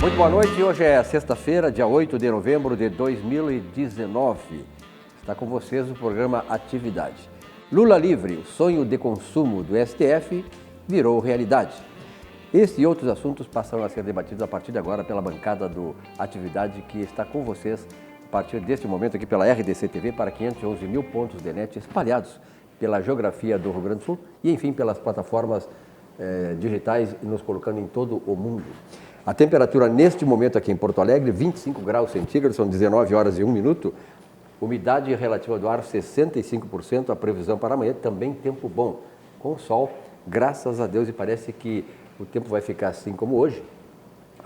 Muito boa noite, hoje é sexta-feira, dia 8 de novembro de 2019. Está com vocês o programa Atividade. Lula livre, o sonho de consumo do STF virou realidade. Este e outros assuntos passarão a ser debatidos a partir de agora pela bancada do Atividade que está com vocês a partir deste momento aqui pela RDC TV para 511 mil pontos de net espalhados pela geografia do Rio Grande do Sul e, enfim, pelas plataformas digitais nos colocando em todo o mundo. A temperatura neste momento aqui em Porto Alegre, 25 graus centígrados, são 19 horas e 1 minuto. Umidade relativa do ar, 65%. A previsão para amanhã também tempo bom, com sol, graças a Deus. E parece que o tempo vai ficar assim como hoje,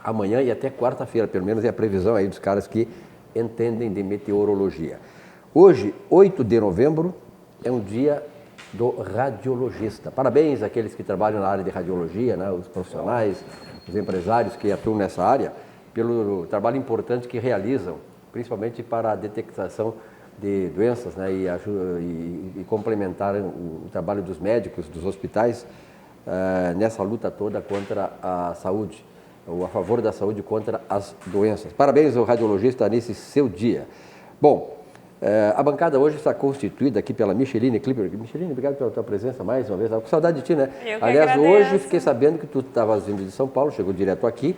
amanhã e até quarta-feira. Pelo menos é a previsão aí dos caras que entendem de meteorologia. Hoje, 8 de novembro, é um dia do radiologista. Parabéns àqueles que trabalham na área de radiologia, né? Os profissionais, os empresários que atuam nessa área, pelo trabalho importante que realizam, principalmente para a detectação de doenças, né? e complementar o trabalho dos médicos, dos hospitais, nessa luta toda contra a saúde, ou a favor da saúde contra as doenças. Parabéns ao radiologista nesse seu dia. Bom, a bancada hoje está constituída aqui pela Micheline Clipper. Micheline, obrigado pela tua presença mais uma vez. Estava com saudade de ti, né? Aliás, agradeço. Hoje fiquei sabendo que tu estavas vindo de São Paulo, chegou direto aqui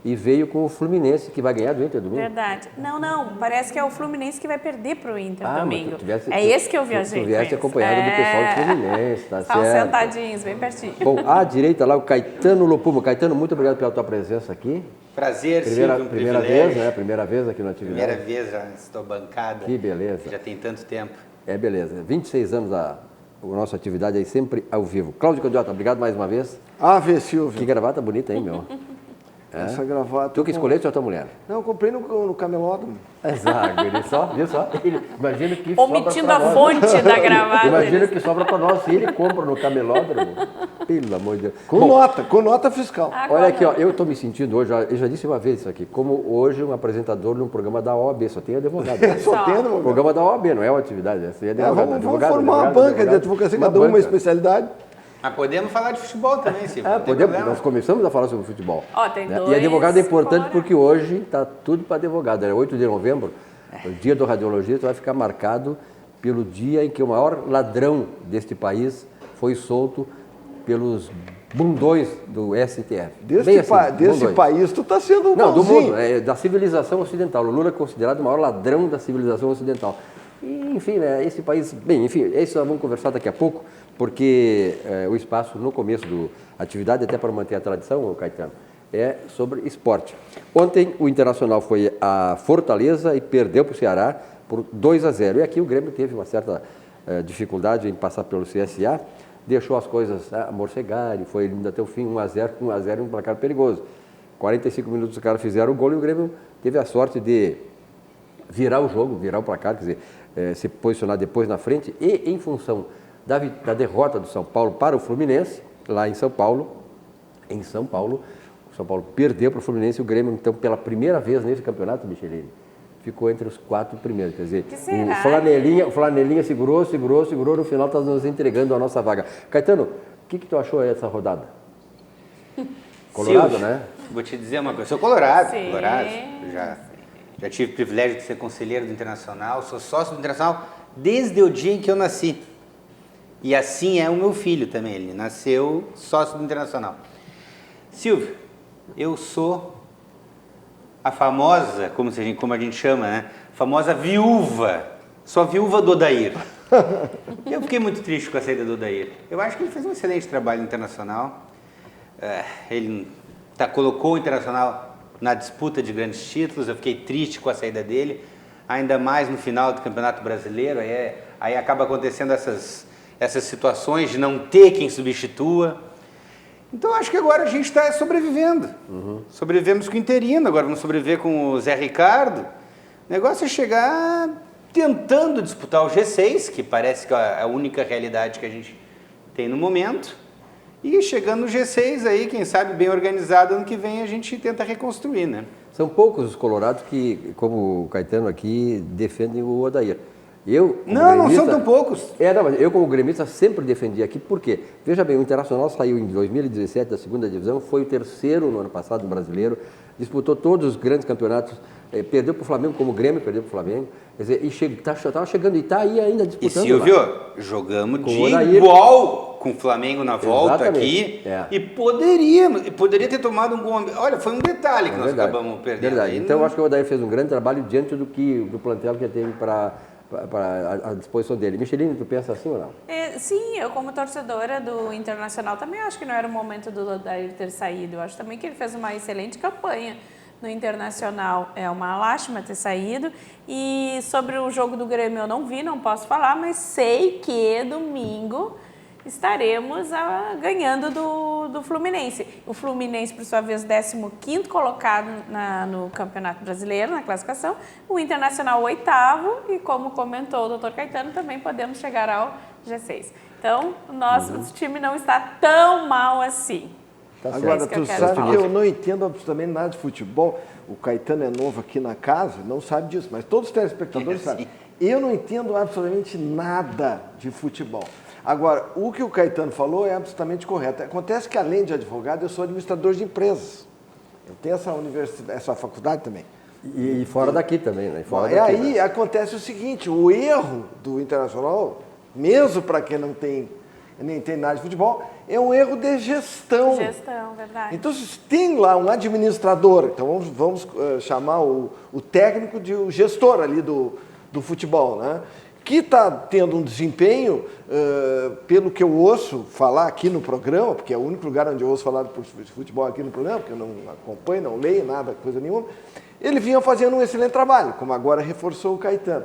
e veio com o Fluminense, que vai ganhar do Inter domingo. Verdade. Não, parece que é o Fluminense que vai perder para o Inter domingo. É esse que eu viajei. Tu vieste acompanhado do pessoal do Fluminense, tá certo? Estavam sentadinhos, bem pertinho. Bom, à direita lá, o Caetano Lopuma. Caetano, muito obrigado pela tua presença aqui. Prazer, Silvio, primeira vez, né? Primeira vez aqui na atividade. Primeira vez, já estou bancada. Que beleza. Já tem tanto tempo. É, beleza. 26 anos a nossa atividade aí sempre ao vivo. Cláudio Candiota, obrigado mais uma vez. Ave, Silvio. Que gravata bonita, hein, meu? Essa gravata... Tu que escolheste ou a tua mulher? Não, eu comprei no camelódromo. Exato, ele só, viu só? Imagina que omitindo a fonte da gravata. Imagina que sobra para nós se ele compra no camelódromo. Pelo amor de Deus. Com nota fiscal. Olha aqui, ó, eu estou me sentindo hoje, eu já disse uma vez isso aqui, como hoje um apresentador num programa da OAB, só tem advogado. Só tem programa da OAB, não é uma atividade, é advogado. Vamos formar uma banca de advocacia, cada uma especialidade. Mas podemos falar de futebol também, Silvio. Podemos, nós começamos a falar sobre futebol. Tem né? dois. E advogado é importante porque hoje está tudo para advogado. É 8 de novembro, o dia do radiologista vai ficar marcado pelo dia em que o maior ladrão deste país foi solto pelos bundões do STF. Desse país, tu está sendo Não, do bonzinho. mundo, da civilização ocidental. O Lula é considerado o maior ladrão da civilização ocidental. E, enfim, né, esse país... Bem, enfim, isso nós vamos conversar daqui a pouco, porque o espaço no começo da atividade, até para manter a tradição, Caetano, é sobre esporte. Ontem o Internacional foi a Fortaleza e perdeu para o Ceará por 2-0. E aqui o Grêmio teve uma certa dificuldade em passar pelo CSA, deixou as coisas amorcegarem, foi indo até o fim, 1-0, um placar perigoso. 45 minutos os caras fizeram o gol e o Grêmio teve a sorte de virar o jogo, virar o placar, quer dizer, se posicionar depois na frente e em função da derrota do São Paulo para o Fluminense, lá em São Paulo, o São Paulo perdeu para o Fluminense e o Grêmio, então, pela primeira vez nesse campeonato, Micheline, ficou entre os 4 primeiros. Quer dizer, o Flanelinha segurou, no final está nos entregando a nossa vaga. Caetano, o que tu achou aí dessa rodada? Colorado, Silvio, né? Vou te dizer uma coisa, eu sou colorado, Sim. colorado. Já tive o privilégio de ser conselheiro do Internacional, sou sócio do Internacional desde o dia em que eu nasci. E assim é o meu filho também, ele nasceu sócio do Internacional. Silvio, eu sou a famosa, como a gente chama, né? Famosa viúva, sou a viúva do Odair. Eu fiquei muito triste com a saída do Odair. Eu acho que ele fez um excelente trabalho no Internacional. Ele colocou o Internacional na disputa de grandes títulos. Eu fiquei triste com a saída dele, ainda mais no final do Campeonato Brasileiro. Aí acaba acontecendo essas situações de não ter quem substitua. Então acho que agora a gente está sobrevivendo. Sobrevivemos com o interino, agora vamos sobreviver com o Zé Ricardo. O negócio é chegar tentando disputar o G6, que parece que é a única realidade que a gente tem no momento. E chegando no G6 aí, quem sabe bem organizado, ano que vem a gente tenta reconstruir, né? São poucos os colorados que, como o Caetano aqui, defendem o Odair. Não são tão poucos. Mas eu como gremista sempre defendi aqui, por quê? Veja bem, o Internacional saiu em 2017 da segunda divisão, foi o terceiro no ano passado no Brasileiro, disputou todos os grandes campeonatos, perdeu para o Flamengo, como o Grêmio perdeu para o Flamengo, quer dizer, e estava chegando e está aí ainda disputando. E Silvio, jogamos de igual com o Flamengo na volta. Exatamente. Aqui, e poderia ter tomado um gol. Olha, foi um detalhe que nós acabamos perdendo. Verdade. Então, eu acho que o Odair fez um grande trabalho diante do plantel que tem para a disposição dele. Michelini, tu pensa assim ou não? Sim, eu como torcedora do Internacional também acho que não era o momento do Odair ter saído. Eu acho também que ele fez uma excelente campanha no Internacional. É uma lástima ter saído. E sobre o jogo do Grêmio eu não vi, não posso falar, mas sei que domingo estaremos ganhando do Fluminense. O Fluminense, por sua vez, 15º colocado no Campeonato Brasileiro, na classificação. O Internacional, 8º. E como comentou o Dr. Caetano, também podemos chegar ao G6. Então, o nosso time não está tão mal assim. Agora, tu sabe que eu não entendo absolutamente nada de futebol. O Caetano é novo aqui na casa, não sabe disso, mas todos os telespectadores sabem. Eu não entendo absolutamente nada de futebol. Agora, o que o Caetano falou é absolutamente correto. Acontece que, além de advogado, eu sou administrador de empresas. Eu tenho essa faculdade também. E fora daqui também, né? Aí acontece o seguinte, o erro do Internacional, mesmo para quem nem tem nada de futebol, é um erro de gestão. Verdade. Então, se tem lá um administrador, então vamos chamar o técnico de o gestor ali do futebol, né? Que está tendo um desempenho, pelo que eu ouço falar aqui no programa, porque é o único lugar onde eu ouço falar de futebol aqui no programa, porque eu não acompanho, não leio nada, coisa nenhuma, ele vinha fazendo um excelente trabalho, como agora reforçou o Caetano.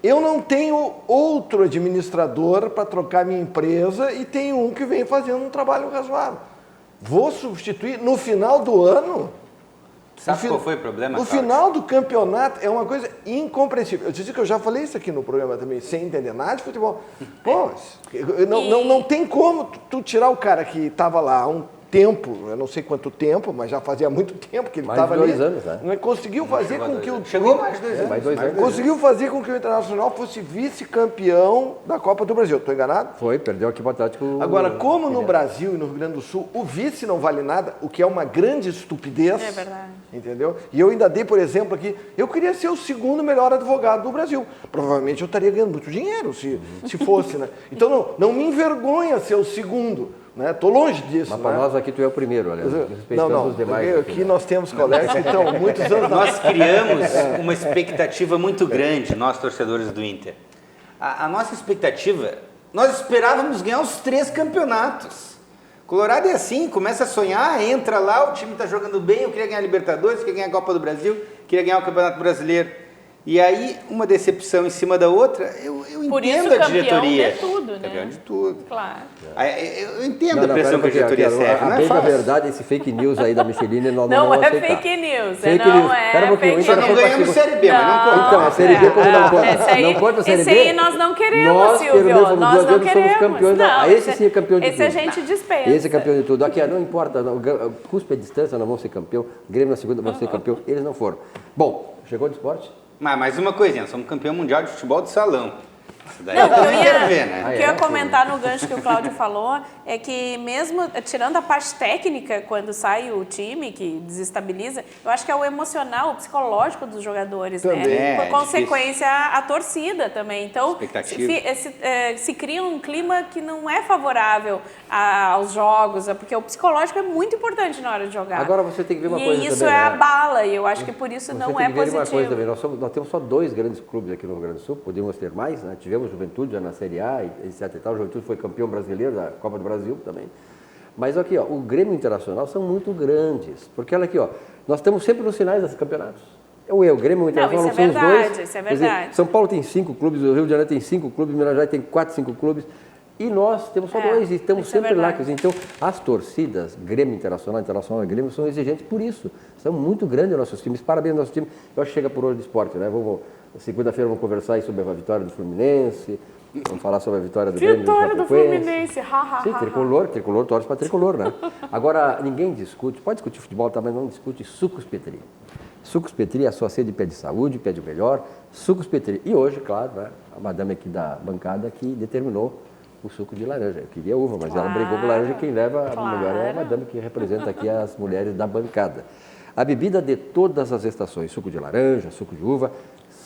Eu não tenho outro administrador para trocar minha empresa e tenho um que vem fazendo um trabalho razoável. Vou substituir no final do ano. Sabe qual foi o problema? O final do campeonato é uma coisa incompreensível. Eu disse que eu já falei isso aqui no programa também, sem entender nada de futebol. Pô, não tem como tu tirar o cara que estava lá há um tempo, eu não sei quanto tempo, mas já fazia muito tempo que ele estava ali. Mais de 2 anos, né? Conseguiu fazer com que o... Chegou mais de 2 anos. Mais 2 anos. Conseguiu fazer com que o Internacional fosse vice-campeão da Copa do Brasil. Estou enganado? Foi, perdeu aqui para o Atlético. Agora, como no Brasil e no Rio Grande do Sul, o vice não vale nada, o que é uma grande estupidez. É verdade. Entendeu? E eu ainda dei, por exemplo, aqui, eu queria ser o segundo melhor advogado do Brasil. Provavelmente eu estaria ganhando muito dinheiro se fosse, né? Então, não me envergonha ser o segundo. Estou longe disso. Mas para nós aqui tu é o primeiro, aliás. Não, os demais. Aqui nós temos colegas que estão muitos anos... Nós criamos uma expectativa muito grande, nós torcedores do Inter. A nossa expectativa, nós esperávamos ganhar os 3 campeonatos. Colorado é assim, começa a sonhar, entra lá, o time está jogando bem, eu queria ganhar a Libertadores, queria ganhar a Copa do Brasil, queria ganhar o Campeonato Brasileiro. E aí, uma decepção em cima da outra, eu entendo a diretoria. De tudo, né? Campeão de tudo. Claro. Eu entendo a pressão que a diretoria serve. A bem da verdade, esse fake news aí da Michelini não é aceitar. fake news. Fake não news. é Pera um pouquinho, fake Nós não ganhamos Série B, mas não conta. Então, a Série B como não conta? Não conta a Série B? Esse aí nós não queremos, Silvio. Nós não queremos. Campeões. Esse sim é campeão de tudo. Esse a gente dispensa. Esse é campeão de tudo. Aqui, não importa, cuspe a distância, não vão ser campeão. Grêmio na segunda vão ser campeão. Eles não foram. Bom, chegou de esporte? Mas mais uma coisinha, somos campeão mundial de futebol de salão. Não, né? O que eu ia comentar no gancho que o Cláudio falou é que mesmo tirando a parte técnica, quando sai o time, que desestabiliza, eu acho que é o emocional, o psicológico dos jogadores, também. né? Por consequência, a torcida também. Então, se cria um clima que não é favorável aos jogos, porque o psicológico é muito importante na hora de jogar. Agora você tem que ver uma coisa também. E isso abala, e eu acho que por isso não é positivo. Uma coisa também. Nós temos só 2 grandes clubes aqui no Rio Grande do Sul, podemos ter mais, né? Tivemos Juventude já na Série A, etc e tal. O Juventude foi campeão brasileiro da Copa do Brasil também. Mas aqui, o Grêmio Internacional são muito grandes. Porque olha aqui, nós estamos sempre nos finais desses campeonatos. O Grêmio Internacional são os dois. Isso é verdade. Dizer, São Paulo tem 5 clubes, o Rio de Janeiro tem 5 clubes, Minas Gerais tem 4, 5 clubes. E nós temos só 2 e estamos sempre lá. Então, as torcidas, Grêmio Internacional e Grêmio, são exigentes por isso. São muito grandes os nossos times. Parabéns ao nosso time. Eu acho que chega por hoje de esporte, né? Segunda-feira vamos conversar aí sobre a vitória do Fluminense. Vamos falar sobre a vitória do Grêmio. Vitória do Fluminense, Sim, tricolor torce para tricolor, né? Agora, ninguém discute, pode discutir futebol, tá, mas não discute sucos Petri. Sucos Petri, a sua sede pede saúde, pede o melhor. Sucos Petri. E hoje, claro, né, a madame aqui da bancada que determinou o suco de laranja. Eu queria uva, mas ela brigou com laranja. Quem leva a melhor é a madame que representa aqui as mulheres da bancada. A bebida de todas as estações, suco de laranja, suco de uva,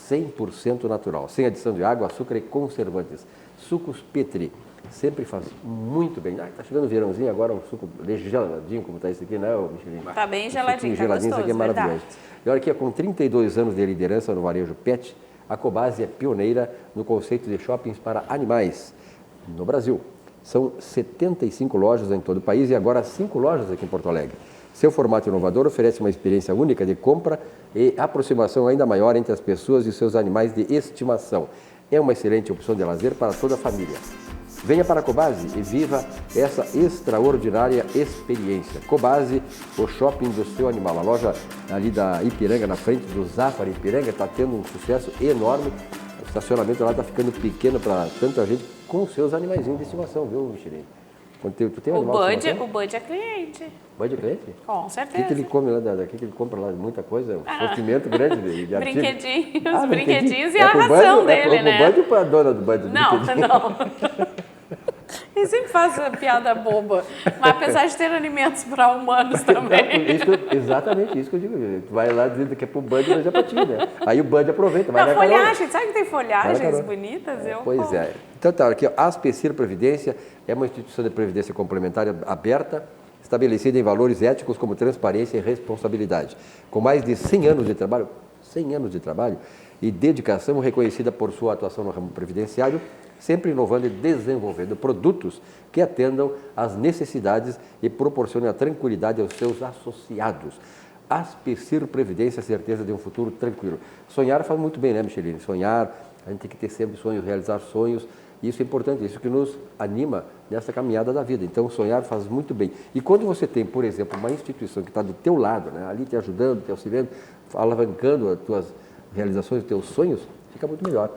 100% natural, sem adição de água, açúcar e conservantes. Sucos Petri, sempre faz muito bem. Tá chegando o verãozinho, agora um suco geladinho, como está esse aqui, né, Michelin? Tá bem geladinho, tá geladinho, gostoso, isso aqui é maravilhoso. verdade. E olha aqui, com 32 anos de liderança no varejo pet, a Cobasi é pioneira no conceito de shoppings para animais no Brasil. São 75 lojas em todo o país e agora 5 lojas aqui em Porto Alegre. Seu formato inovador oferece uma experiência única de compra e aproximação ainda maior entre as pessoas e seus animais de estimação. É uma excelente opção de lazer para toda a família. Venha para a Cobasi e viva essa extraordinária experiência. Cobasi, o shopping do seu animal. A loja ali da Ipiranga, na frente do Zafari Ipiranga, está tendo um sucesso enorme. O estacionamento lá está ficando pequeno para tanta gente com seus animaizinhos de estimação, viu, Michelin? Tu tem um animal de estimação? O Bud é cliente. Bud é cliente? Com O certeza. que ele come lá? O que ele compra lá? Muita coisa, um sortimento grande de artigo. Brinquedinhos e a ração dele, né? É pro Bud ou para a dona do Bud? Não. Ele sempre faz piada boba, mas apesar de ter alimentos para humanos também. Exatamente isso que eu digo. Tu vai lá dizendo que é pro Bud, mas é para ti, né? Aí o Bud aproveita. Vai Não, na carona. folhagem, sabe que tem folhagens bonitas? Pois é. Então tá, aqui, a Aspecir Previdência é uma instituição de previdência complementar aberta, estabelecida em valores éticos como transparência e responsabilidade. Com mais de 100 anos de trabalho e dedicação reconhecida por sua atuação no ramo previdenciário, sempre inovando e desenvolvendo produtos que atendam às necessidades e proporcionem a tranquilidade aos seus associados. Aspecir Previdência, certeza de um futuro tranquilo. Sonhar faz muito bem, né, Michelin? Sonhar, a gente tem que ter sempre sonhos, realizar sonhos. Isso é importante, isso que nos anima nessa caminhada da vida. Então, sonhar faz muito bem. E quando você tem, por exemplo, uma instituição que está do teu lado, né, ali te ajudando, te auxiliando, alavancando as tuas realizações, os teus sonhos, fica muito melhor.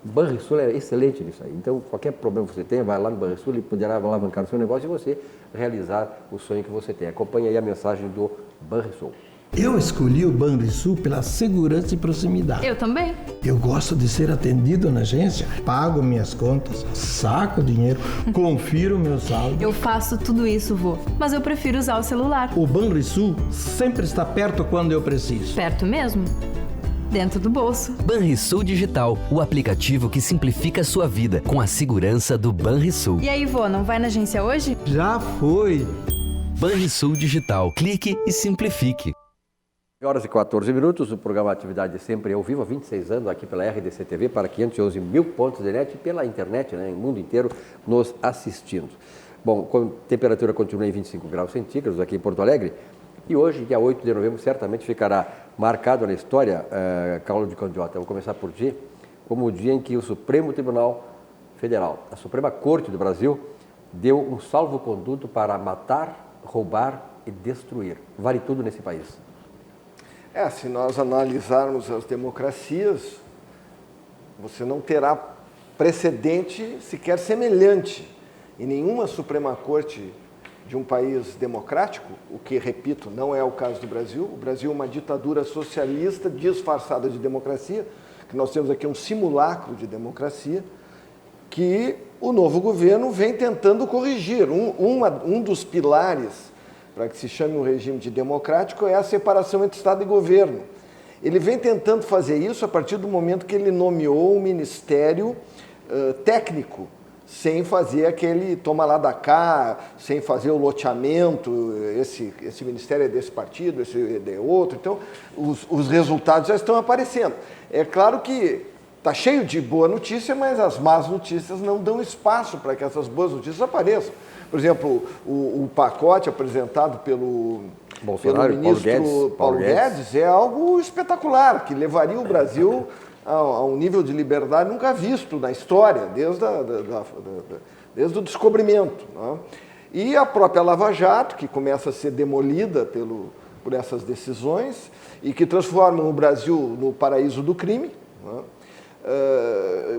O Banrisul é excelente nisso aí. Então, qualquer problema que você tenha, vai lá no Banrisul e poderá alavancar o seu negócio e você realizar o sonho que você tem. Acompanhe aí a mensagem do Banrisul. Eu escolhi o Banrisul pela segurança e proximidade. Eu também. Eu gosto de ser atendido na agência, pago minhas contas, saco dinheiro, confiro meu saldo. Eu faço tudo isso, vô, mas eu prefiro usar o celular. O Banrisul sempre está perto quando eu preciso. Perto mesmo? Dentro do bolso. Banrisul Digital, o aplicativo que simplifica a sua vida com a segurança do Banrisul. E aí, vô, não vai na agência hoje? Já foi. Banrisul Digital, clique e simplifique. Horas e 14 minutos, o programa Atividade sempre ao vivo, há 26 anos, aqui pela RDC TV, para 511 mil pontos de net e pela internet, né, em mundo inteiro, nos assistindo. Bom, a temperatura continua em 25 graus centígrados aqui em Porto Alegre, e hoje, dia 8 de novembro, certamente ficará marcado na história, Caulo de Candiota, eu vou começar por ti, como o dia em que o Supremo Tribunal Federal, a Suprema Corte do Brasil, deu um salvo-conduto para matar, roubar e destruir. Vale tudo nesse país. Se nós analisarmos as democracias, você não terá precedente sequer semelhante em nenhuma Suprema Corte de um país democrático, o que, repito, não é o caso do Brasil. O Brasil é uma ditadura socialista disfarçada de democracia, que nós temos aqui um simulacro de democracia, que o novo governo vem tentando corrigir. Um dos pilares para que se chame um regime de democrático, é a separação entre Estado e governo. Ele vem tentando fazer isso a partir do momento que ele nomeou um ministério técnico, sem fazer aquele toma lá da cá, sem fazer o loteamento, esse ministério é desse partido, esse é de outro. Então, os resultados já estão aparecendo. É claro que está cheio de boa notícia, mas as más notícias não dão espaço para que essas boas notícias apareçam. Por exemplo, o pacote apresentado pelo ministro Paulo Guedes é algo espetacular, que levaria o Brasil a um nível de liberdade nunca visto na história, desde o descobrimento, né? E a própria Lava Jato, que começa a ser demolida por essas decisões e que transformam o Brasil no paraíso do crime, né?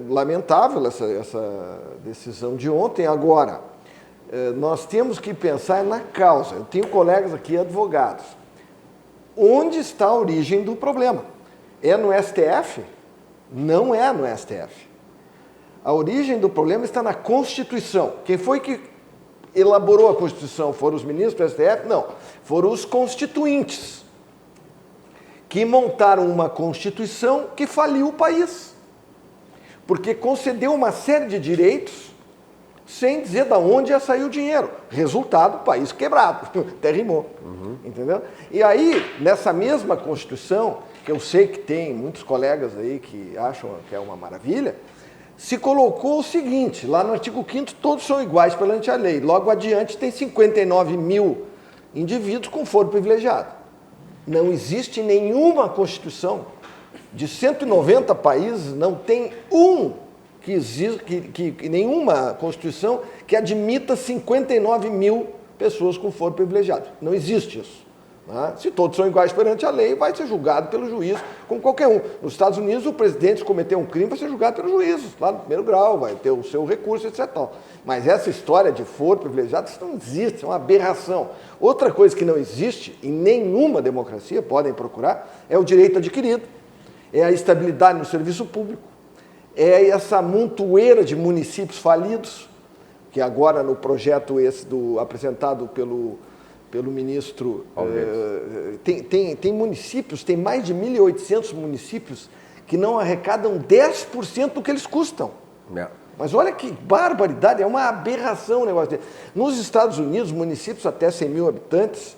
Lamentável essa decisão de ontem. Agora, nós temos que pensar na causa. Eu tenho colegas aqui advogados. onde está a origem do problema. É no STF? Não é no STF. A origem do problema está na Constituição. Quem foi que elaborou a Constituição? Foram os ministros do STF? Não. Foram os constituintes, que montaram uma Constituição que faliu o país. Porque concedeu uma série de direitos sem dizer de onde ia sair o dinheiro. Resultado, país quebrado. Até rimou. Entendeu? E aí, nessa mesma Constituição, que eu sei que tem muitos colegas aí que acham que é uma maravilha, se colocou o seguinte, lá no artigo 5º, todos são iguais perante a lei. Logo adiante tem 59 mil indivíduos com foro privilegiado. Não existe nenhuma Constituição de 190 países, não tem nenhuma Constituição que admita 59 mil pessoas com foro privilegiado. Não existe isso. Né? Se todos são iguais perante a lei, vai ser julgado pelo juiz, como qualquer um. Nos Estados Unidos, o presidente, se cometer um crime, vai ser julgado pelo juiz, lá no primeiro grau, vai ter o seu recurso, etc. Mas essa história de foro privilegiado, isso não existe, é uma aberração. Outra coisa que não existe em nenhuma democracia, podem procurar, é o direito adquirido, é a estabilidade no serviço público, é essa montoeira de municípios falidos, que agora no projeto apresentado pelo ministro, tem municípios, tem mais de 1.800 municípios que não arrecadam 10% do que eles custam. Mas olha que barbaridade, é uma aberração o negócio dele. Nos Estados Unidos, municípios até 100 mil habitantes,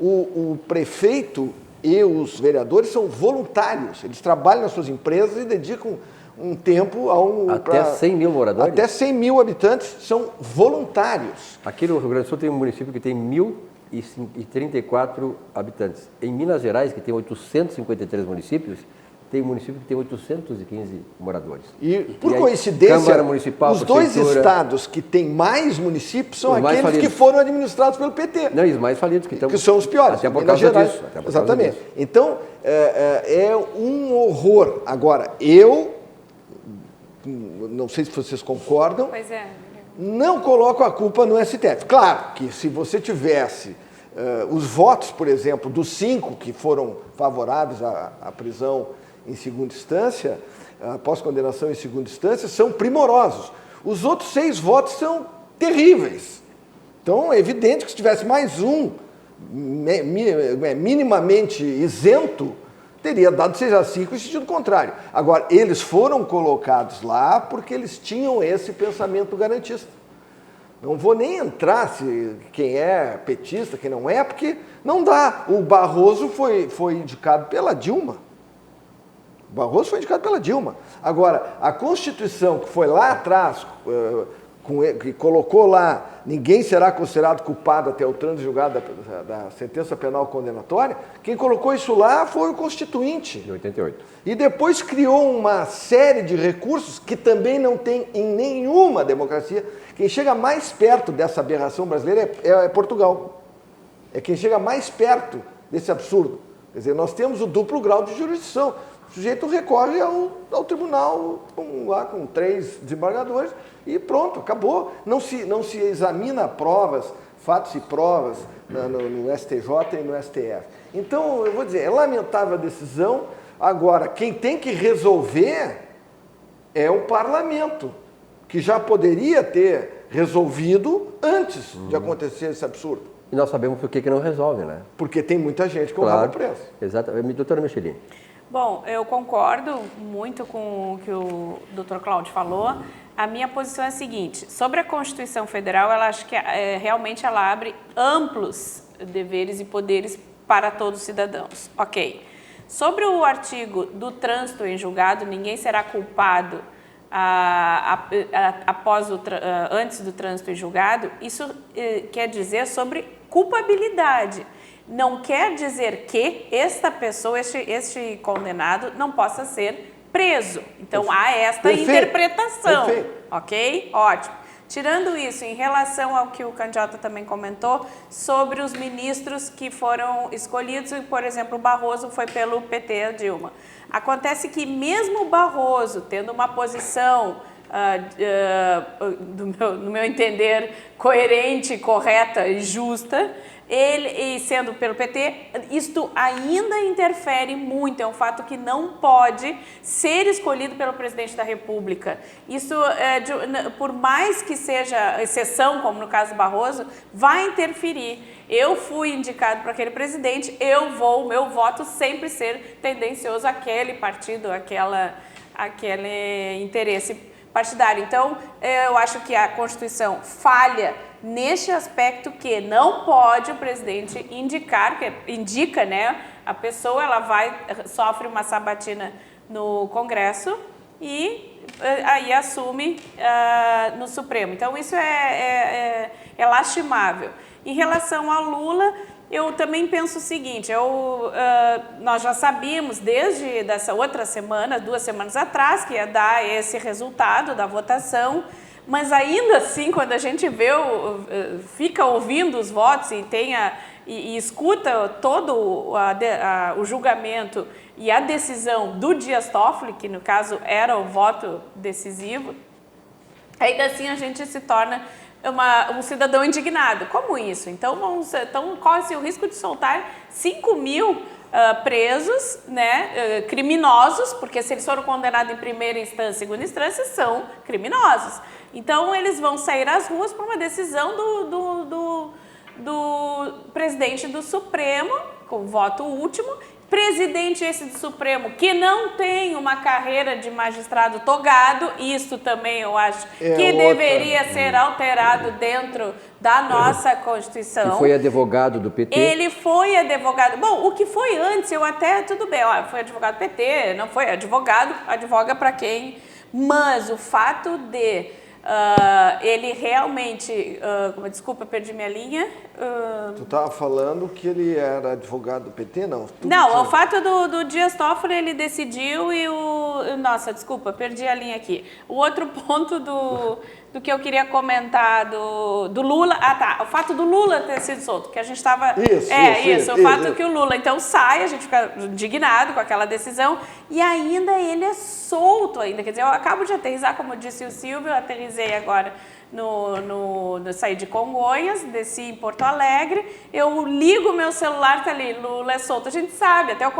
o prefeito e os vereadores são voluntários, eles trabalham nas suas empresas e dedicam um tempo até 100 mil moradores? Até 100 mil habitantes são voluntários. Aqui no Rio Grande do Sul tem um município que tem 1.034 habitantes. Em Minas Gerais, que tem 853 municípios, tem um município que tem 815 moradores. E, por coincidência, Câmara Municipal, os dois estados que têm mais municípios são aqueles que foram administrados pelo PT. Não, os mais falidos que são os piores. Até por causa disso. Exatamente. Então, é um horror. Agora, eu não sei se vocês concordam. Pois é. Não coloco a culpa no STF. Claro que se você tivesse os votos, por exemplo, dos 5 que foram favoráveis à prisão em segunda instância, após condenação em segunda instância, são primorosos. Os outros 6 votos são terríveis. Então, é evidente que se tivesse mais um minimamente isento, teria dado 6-5 em sentido contrário. Agora, eles foram colocados lá porque eles tinham esse pensamento garantista. Não vou nem entrar se quem é petista, quem não é, porque não dá. O Barroso foi indicado pela Dilma. O Barroso foi indicado pela Dilma. Agora, a Constituição que foi lá atrás, que colocou lá, ninguém será considerado culpado até o trânsito julgado da sentença penal condenatória, quem colocou isso lá foi o Constituinte. De 88. E depois criou uma série de recursos que também não tem em nenhuma democracia. Quem chega mais perto dessa aberração brasileira é Portugal. É quem chega mais perto desse absurdo. Quer dizer, nós temos o duplo grau de jurisdição. O sujeito recorre ao tribunal com 3 desembargadores e pronto, acabou. Não se examina provas, fatos e provas no STJ e no STF. Então, eu vou dizer, é lamentável a decisão. Agora, quem tem que resolver é o parlamento, que já poderia ter resolvido antes de acontecer esse absurdo. E nós sabemos por que não resolve, né? Porque tem muita gente com o rabo preso. Exatamente. Doutora Michelin. Bom, eu concordo muito com o que o Dr. Cláudio falou. A minha posição é a seguinte: sobre a Constituição Federal, ela acho que realmente ela abre amplos deveres e poderes para todos os cidadãos. Ok. Sobre o artigo do trânsito em julgado, ninguém será culpado antes do trânsito em julgado. Isso quer dizer sobre culpabilidade. Não quer dizer que esta pessoa, este condenado, não possa ser preso. Então, há esta interpretação. Ok? Ótimo. Tirando isso, em relação ao que o candidato também comentou, sobre os ministros que foram escolhidos, por exemplo, o Barroso foi pelo PT, a Dilma. Acontece que mesmo o Barroso, tendo uma posição, no meu entender, coerente, correta e justa, e sendo pelo PT, isto ainda interfere muito, é um fato que não pode ser escolhido pelo presidente da República. Isso, por mais que seja exceção, como no caso do Barroso, vai interferir. Eu fui indicado para aquele presidente, o meu voto sempre ser tendencioso àquele partido, aquele interesse partidário. Então, eu acho que a Constituição falha neste aspecto que não pode o presidente indicar, que indica, né, a pessoa, ela sofre uma sabatina no Congresso e aí assume no Supremo. Então, isso é lastimável. Em relação ao Lula, eu também penso o seguinte, nós já sabíamos desde dessa outra semana, 2 semanas atrás, que ia dar esse resultado da votação, mas ainda assim, quando a gente fica ouvindo os votos e escuta todo o julgamento e a decisão do Dias Toffoli, que no caso era o voto decisivo, ainda assim a gente se torna um cidadão indignado. Como isso? Então corre-se o risco de soltar 5.000 presos, né, criminosos, porque se eles foram condenados em primeira instância, segunda instância, são criminosos. Então eles vão sair às ruas por uma decisão do presidente do Supremo, com voto último, presidente esse do Supremo que não tem uma carreira de magistrado togado, isso também eu acho que deveria ser alterado dentro da nossa Constituição. E foi advogado do PT? Ele foi advogado. Bom, o que foi antes, eu até, tudo bem, foi advogado do PT, não foi advogado, advoga para quem, mas o fato de ele realmente, desculpa, perdi minha linha. Tu estava falando que ele era advogado do PT, não? Não, o fato do Dias Toffoli, ele decidiu nossa, desculpa, perdi a linha aqui. O outro ponto do que eu queria comentar do Lula, o fato do Lula ter sido solto, que a gente estava... Isso, o fato que o Lula, então, sai, a gente fica indignado com aquela decisão, e ainda ele é solto ainda, quer dizer, eu acabo de aterrissar, como disse o Silvio, eu aterrissei agora saí de Congonhas, desci em Porto Alegre, eu ligo o meu celular, tá ali, Lula é solto. A gente sabe, até o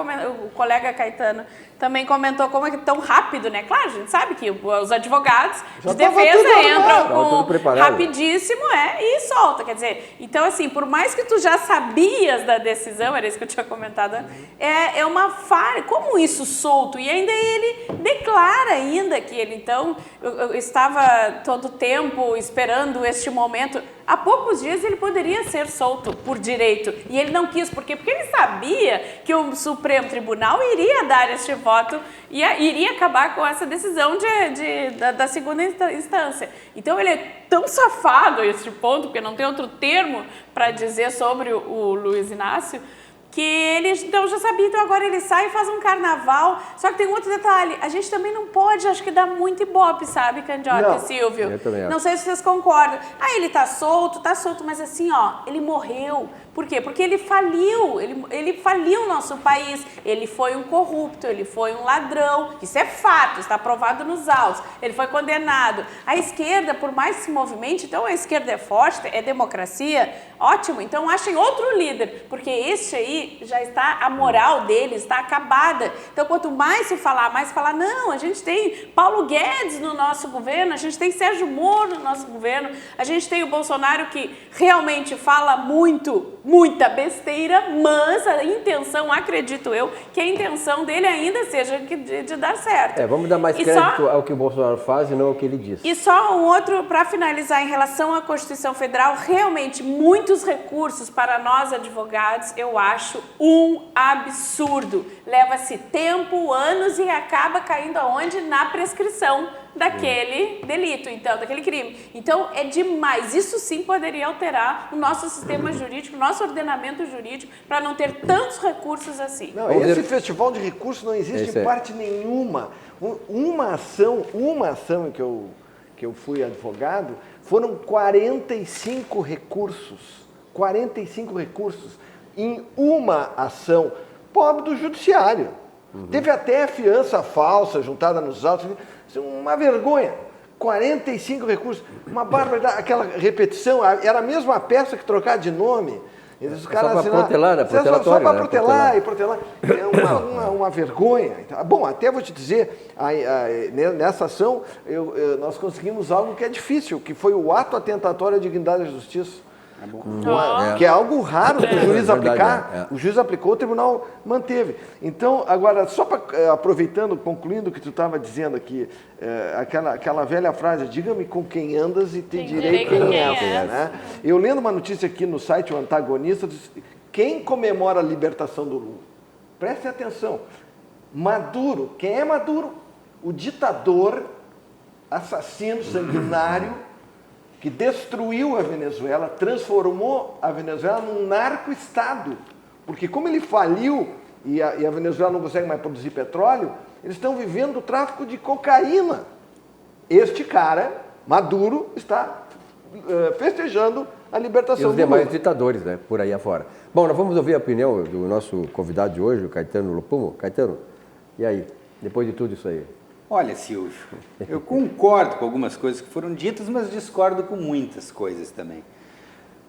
colega Caetano também comentou como é que tão rápido, né? Claro, a gente sabe que os advogados de defesa entram rapidíssimo e solta. Quer dizer, então assim, por mais que tu já sabias da decisão, era isso que eu tinha comentado, é uma falha. Como isso solto? E ainda ele declara ainda que ele, então, eu estava todo o tempo esperando este momento. Há poucos dias ele poderia ser solto por direito e ele não quis. Por quê? Porque ele sabia que o Supremo Tribunal iria dar este voto e iria acabar com essa decisão da segunda instância. Então ele é tão safado a este ponto, porque não tem outro termo para dizer sobre o Luiz Inácio, que ele então já sabia, então agora ele sai e faz um carnaval. Só que tem um outro detalhe, a gente também não pode, acho que dá muito ibope, sabe, Candiota e Silvio? Eu também acho. Não sei se vocês concordam. Ele tá solto, mas assim, ele morreu. Por quê? Porque ele faliu, ele faliu o nosso país, ele foi um corrupto, ele foi um ladrão, isso é fato, está provado nos autos, ele foi condenado. A esquerda, por mais que se movimente, então a esquerda é forte, é democracia, ótimo, então achem outro líder, porque este aí já está, a moral dele está acabada. Então quanto mais se falar, não, a gente tem Paulo Guedes no nosso governo, a gente tem Sérgio Moro no nosso governo, a gente tem o Bolsonaro que realmente fala muita besteira, mas a intenção, acredito eu, que a intenção dele ainda seja de dar certo. Vamos dar mais crédito ao que o Bolsonaro faz e não ao que ele diz. E só um outro, para finalizar, em relação à Constituição Federal, realmente muitos recursos para nós advogados, eu acho um absurdo. Leva-se tempo, anos e acaba caindo aonde? Na prescrição daquele delito, então, daquele crime. Então, é demais. Isso sim poderia alterar o nosso sistema jurídico, o nosso ordenamento jurídico, para não ter tantos recursos assim. Não, esse festival de recursos não existe em parte nenhuma. Uma ação em que eu fui advogado, foram 45 recursos. 45 recursos em uma ação. Pobre do judiciário. Teve até fiança falsa juntada nos autos. Uma vergonha. 45 recursos. Uma barbaridade. Aquela repetição, era a mesma peça que trocar de nome. Os só para protelar, né? Só Protelatório, para né? protelar e protelar. É uma vergonha. Bom, até vou te dizer, nessa ação, nós conseguimos algo que é difícil, que foi o ato atentatório à dignidade da justiça. Que é algo raro do juiz aplicar. O juiz aplicou, o tribunal manteve. Então, agora, só aproveitando, concluindo o que tu estava dizendo aqui, aquela velha frase, diga-me com quem andas e te direi quem és. Né? Eu lendo uma notícia aqui no site, o Antagonista, diz, quem comemora a libertação do Lula? Prestem atenção. Maduro, quem é Maduro? O ditador, assassino, sanguinário, que destruiu a Venezuela, transformou a Venezuela num narco-estado. Porque como ele faliu e a Venezuela não consegue mais produzir petróleo, eles estão vivendo o tráfico de cocaína. Este cara, Maduro, está festejando a libertação do Lula. E os demais ditadores, né, por aí afora. Bom, nós vamos ouvir a opinião do nosso convidado de hoje, o Caetano Lopumo. Caetano, e aí, depois de tudo isso aí? Olha, Silvio, eu concordo com algumas coisas que foram ditas, mas discordo com muitas coisas também.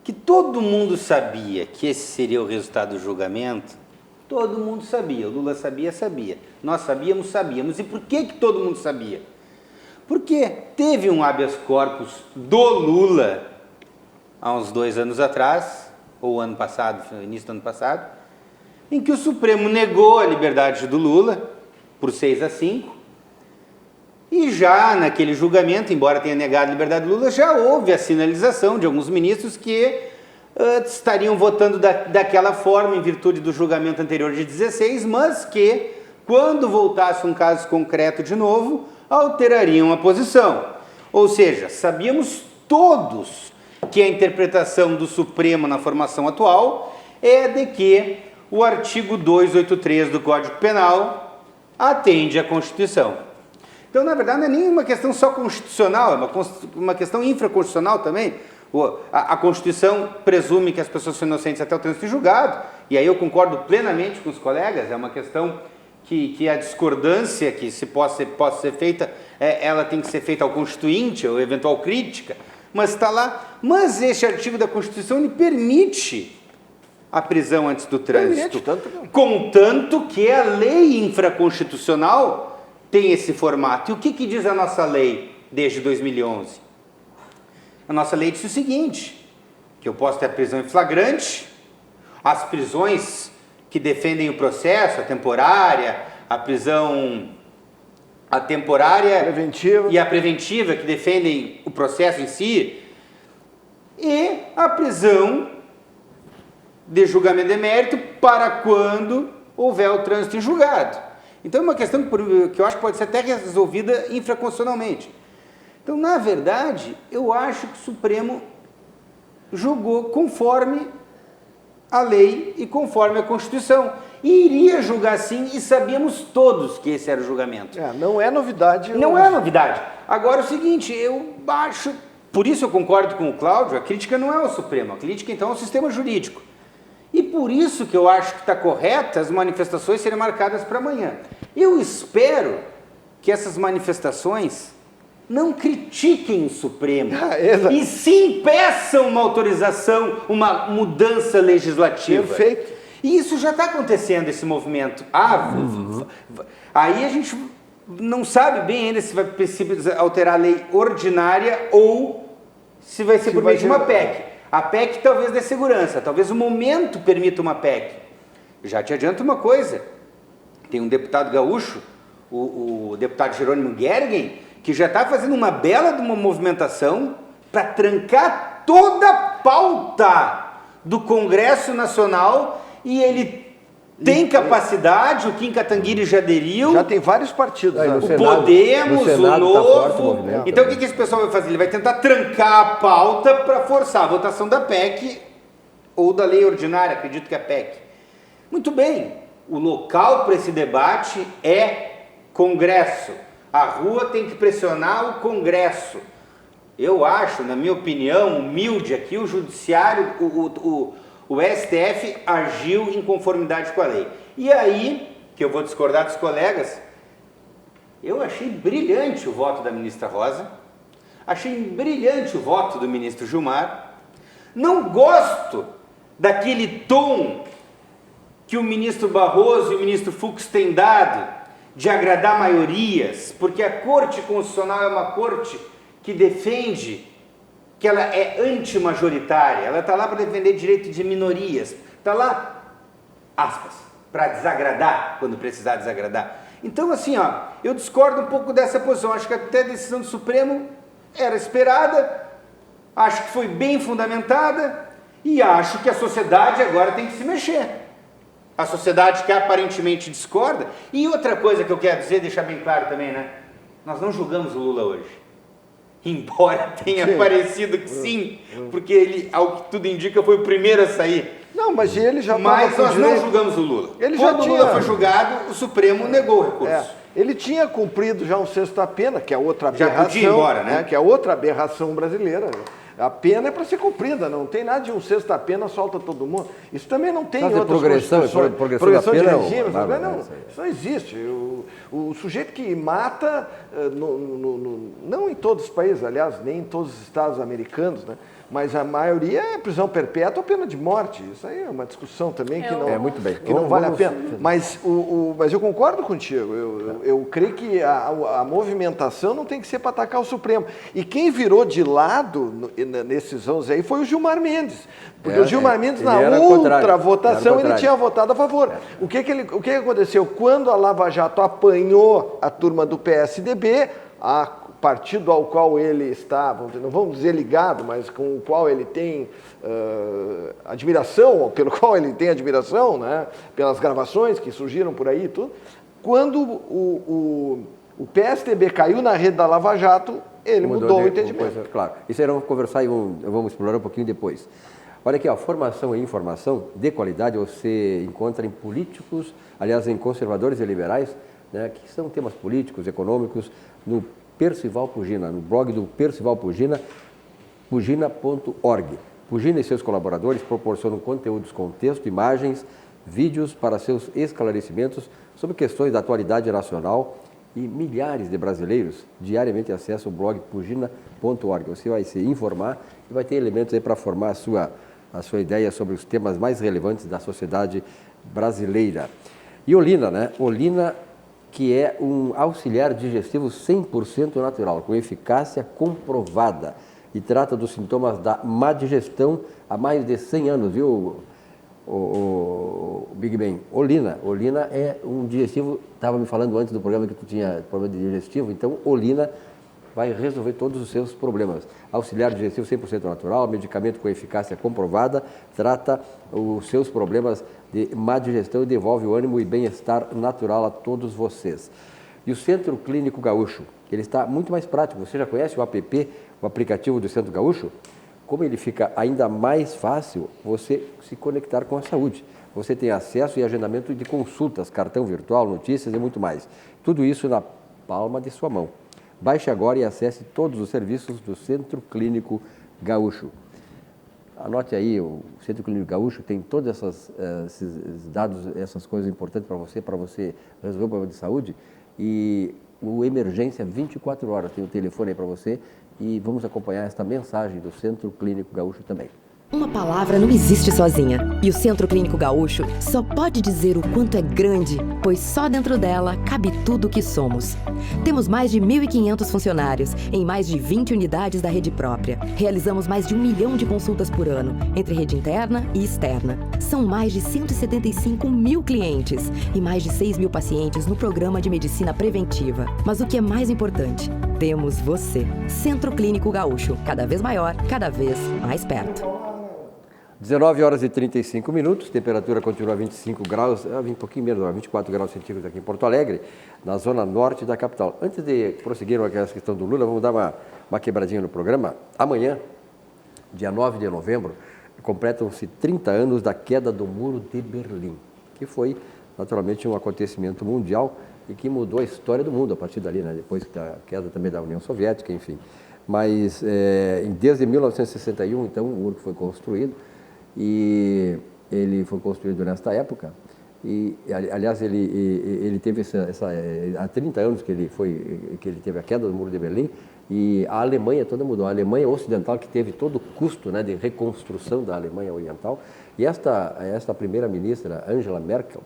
Que todo mundo sabia que esse seria o resultado do julgamento, todo mundo sabia. O Lula sabia, sabia. Nós sabíamos, sabíamos. E por que todo mundo sabia? Porque teve um habeas corpus do Lula há uns 2 anos atrás, ou ano passado, no início do ano passado, em que o Supremo negou a liberdade do Lula por 6-5, e já naquele julgamento, embora tenha negado a liberdade do Lula, já houve a sinalização de alguns ministros que estariam votando daquela forma em virtude do julgamento anterior de 16, mas que, quando voltasse um caso concreto de novo, alterariam a posição. Ou seja, sabíamos todos que a interpretação do Supremo na formação atual é de que o artigo 283 do Código Penal atende à Constituição. Então, na verdade, não é nem uma questão só constitucional, é uma questão infraconstitucional também. A Constituição presume que as pessoas são inocentes até o trânsito julgado, e aí eu concordo plenamente com os colegas, é uma questão que a discordância que se possa ser feita, ela tem que ser feita ao constituinte, ou eventual crítica, mas está lá. Mas este artigo da Constituição ele permite a prisão antes do trânsito, contanto que a lei infraconstitucional tem esse formato. E o que diz a nossa lei desde 2011? A nossa lei diz o seguinte, que eu posso ter a prisão em flagrante, as prisões que defendem o processo, a temporária, preventiva. E a preventiva, que defendem o processo em si, e a prisão de julgamento de mérito para quando houver o trânsito em julgado. Então é uma questão que eu acho que pode ser até resolvida infraconstitucionalmente. Então, na verdade, eu acho que o Supremo julgou conforme a lei e conforme a Constituição. E iria julgar sim, e sabíamos todos que esse era o julgamento. Não é novidade. Não é novidade. Agora é o seguinte, eu acho, por isso eu concordo com o Cláudio, a crítica não é ao Supremo, a crítica então é ao sistema jurídico. E por isso que eu acho que está correto as manifestações serem marcadas para amanhã. Eu espero que essas manifestações não critiquem o Supremo, e sim peçam uma autorização, uma mudança legislativa. Perfeito. E isso já está acontecendo, esse movimento. Aí a gente não sabe bem ainda se vai precisar alterar a lei ordinária ou se vai ser por meio de uma PEC. A PEC talvez dê segurança, talvez o momento permita uma PEC. Já te adianto uma coisa, tem um deputado gaúcho, o deputado Jerônimo Gergen, que já está fazendo uma bela de uma movimentação para trancar toda a pauta do Congresso Nacional, e ele tem capacidade, o Kim Kataguiri já aderiu. Já tem vários partidos. O Podemos, o Novo. Tá, então o que esse pessoal vai fazer? Ele vai tentar trancar a pauta para forçar a votação da PEC ou da lei ordinária, acredito que é a PEC. Muito bem, o local para esse debate é Congresso. A rua tem que pressionar o Congresso. Eu acho, na minha opinião, humilde aqui, o Judiciário, o STF agiu em conformidade com a lei. E aí, que eu vou discordar dos colegas, eu achei brilhante o voto da ministra Rosa, achei brilhante o voto do ministro Gilmar, não gosto daquele tom que o ministro Barroso e o ministro Fux têm dado de agradar maiorias, porque a Corte Constitucional é uma corte que defende, que ela é antimajoritária, ela está lá para defender direito de minorias, está lá, aspas, para desagradar quando precisar desagradar. Então, assim, eu discordo um pouco dessa posição, acho que até a decisão do Supremo era esperada, acho que foi bem fundamentada e acho que a sociedade agora tem que se mexer. A sociedade que aparentemente discorda. E outra coisa que eu quero dizer, deixar bem claro também, né? Nós não julgamos o Lula hoje. Embora tenha parecido que sim, porque ele, ao que tudo indica, foi o primeiro a sair. Não, mas ele já Mas nós não julgamos o Lula. Quando o Lula foi julgado, o Supremo negou o recurso. Ele tinha cumprido já um sexta-pena, que é outra aberração. Já podia ir embora, né? Que é outra aberração brasileira. A pena é para ser cumprida, não tem nada de um sexta-pena solta todo mundo. Isso também não tem em outras progressão progressão da de pena, regimes. Isso não existe. O sujeito que mata, não em todos os países, aliás, nem em todos os estados americanos, né? Mas a maioria é prisão perpétua ou pena de morte. Isso aí é uma discussão também que não, muito bem. Que não vale a pena. Mas eu concordo contigo. Eu creio que a movimentação não tem que ser para atacar o Supremo. E quem virou de lado nesses anos aí foi o Gilmar Mendes. Porque o Gilmar Mendes, na outra votação, ele tinha votado a favor. O que aconteceu? Quando a Lava Jato apanhou a turma do PSDB, partido ao qual ele está, não vamos dizer ligado, mas com o qual ele tem admiração, pelo qual ele tem admiração, né, pelas gravações que surgiram por aí e tudo, quando o PSDB caiu na rede da Lava Jato, ele mudou o entendimento. Claro, isso aí vamos conversar e vamos explorar um pouquinho depois. Olha aqui, formação e informação de qualidade você encontra em políticos, aliás, em conservadores e liberais, né, que são temas políticos, econômicos, no Percival Pugina, no blog do Percival Pugina, pugina.org. Pugina e seus colaboradores proporcionam conteúdos com texto, imagens, vídeos para seus esclarecimentos sobre questões da atualidade nacional e milhares de brasileiros diariamente acessam o blog pugina.org. Você vai se informar e vai ter elementos aí para formar a sua ideia sobre os temas mais relevantes da sociedade brasileira. E Olina, né? Olina, que é um auxiliar digestivo 100% natural, com eficácia comprovada e trata dos sintomas da má digestão há mais de 100 anos, viu, o Big Ben? Olina é um digestivo, estava me falando antes do programa que tu tinha problema de digestivo, então Olina vai resolver todos os seus problemas. Auxiliar digestivo 100% natural, medicamento com eficácia comprovada, trata os seus problemas de má digestão e devolve o ânimo e bem-estar natural a todos vocês. E o Centro Clínico Gaúcho, ele está muito mais prático. Você já conhece o app, o aplicativo do Centro Gaúcho? Como ele fica ainda mais fácil você se conectar com a saúde. Você tem acesso e agendamento de consultas, cartão virtual, notícias e muito mais. Tudo isso na palma de sua mão. Baixe agora e acesse todos os serviços do Centro Clínico Gaúcho. Anote aí, o Centro Clínico Gaúcho tem todos esses dados, essas coisas importantes para você resolver o problema de saúde. E o Emergência 24 horas, tem o telefone aí para você. E vamos acompanhar esta mensagem do Centro Clínico Gaúcho também. Uma palavra não existe sozinha. E o Centro Clínico Gaúcho só pode dizer o quanto é grande, pois só dentro dela cabe tudo o que somos. Temos mais de 1.500 funcionários em mais de 20 unidades da rede própria. Realizamos mais de 1 milhão de consultas por ano, entre rede interna e externa. São mais de 175 mil clientes e mais de 6 mil pacientes no programa de medicina preventiva. Mas o que é mais importante, temos você. Centro Clínico Gaúcho, cada vez maior, cada vez mais perto. 19 horas e 35 minutos, temperatura continua 25 graus, um pouquinho menos, 24 graus centígrados aqui em Porto Alegre, na zona norte da capital. Antes de prosseguir com essa questão do Lula, vamos dar uma quebradinha no programa. Amanhã, dia 9 de novembro, completam-se 30 anos da queda do Muro de Berlim, que foi naturalmente um acontecimento mundial e que mudou a história do mundo a partir dali, né? Depois da queda também da União Soviética, enfim. Mas desde 1961, então, o muro foi construído. E ele foi construído nesta época E, aliás, ele teve há 30 anos que ele teve a queda do Muro de Berlim, e a Alemanha toda mudou. A Alemanha Ocidental, que teve todo o custo, né, de reconstrução da Alemanha Oriental, e esta primeira-ministra, Angela Merkel,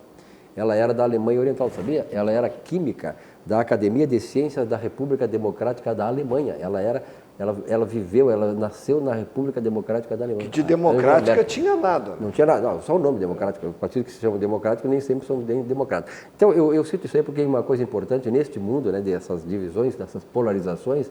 ela era da Alemanha Oriental, sabia? Ela era química da Academia de Ciências da República Democrática da Alemanha. Ela viveu, ela nasceu na República Democrática da Alemanha. Que de democrática tinha nada. Né? Não tinha nada, não, só o nome democrático. Os partidos que se chamam democráticos nem sempre são democráticos. Então, eu cito isso aí porque é uma coisa importante neste mundo, né, dessas divisões, dessas polarizações,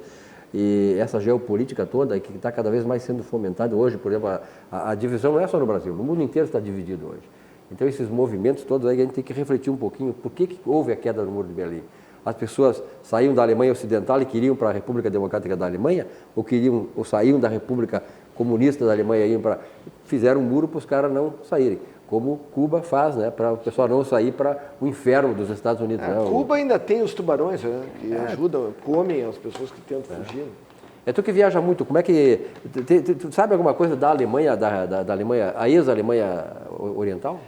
e essa geopolítica toda que está cada vez mais sendo fomentada hoje. Por exemplo, a divisão não é só no Brasil, no mundo inteiro está dividido hoje. Então, esses movimentos todos aí, a gente tem que refletir um pouquinho por que houve a queda do Muro de Berlim. As pessoas saíam da Alemanha Ocidental e queriam para a República Democrática da Alemanha, ou saíam da República Comunista da Alemanha e fizeram um muro para os caras não saírem, como Cuba faz, né, para o pessoal não sair para o inferno dos Estados Unidos. Cuba ainda tem os tubarões, né, que ajudam, comem as pessoas que tentam fugir. É tu que viaja muito, como é que... Tu sabe alguma coisa da Alemanha, da Alemanha, a ex-Alemanha Oriental?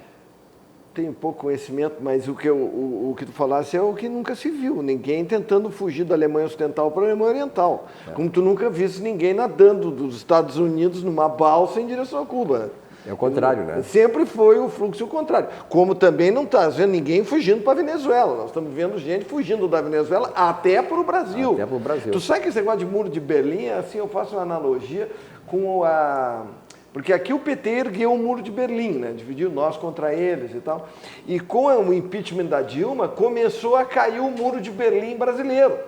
Tenho pouco conhecimento, mas o que tu falasse é o que nunca se viu. Ninguém tentando fugir da Alemanha Ocidental para a Alemanha Oriental. Como tu nunca viste ninguém nadando dos Estados Unidos numa balsa em direção a Cuba. É o contrário, né? Sempre foi o fluxo contrário. Como também não está vendo ninguém fugindo para a Venezuela. Nós estamos vendo gente fugindo da Venezuela até para o Brasil. Até para o Brasil. Tu sabe que esse negócio de Muro de Berlim, assim, eu faço uma analogia com Porque aqui o PT ergueu o Muro de Berlim, né? Dividiu nós contra eles e tal. E com o impeachment da Dilma, começou a cair o Muro de Berlim brasileiro.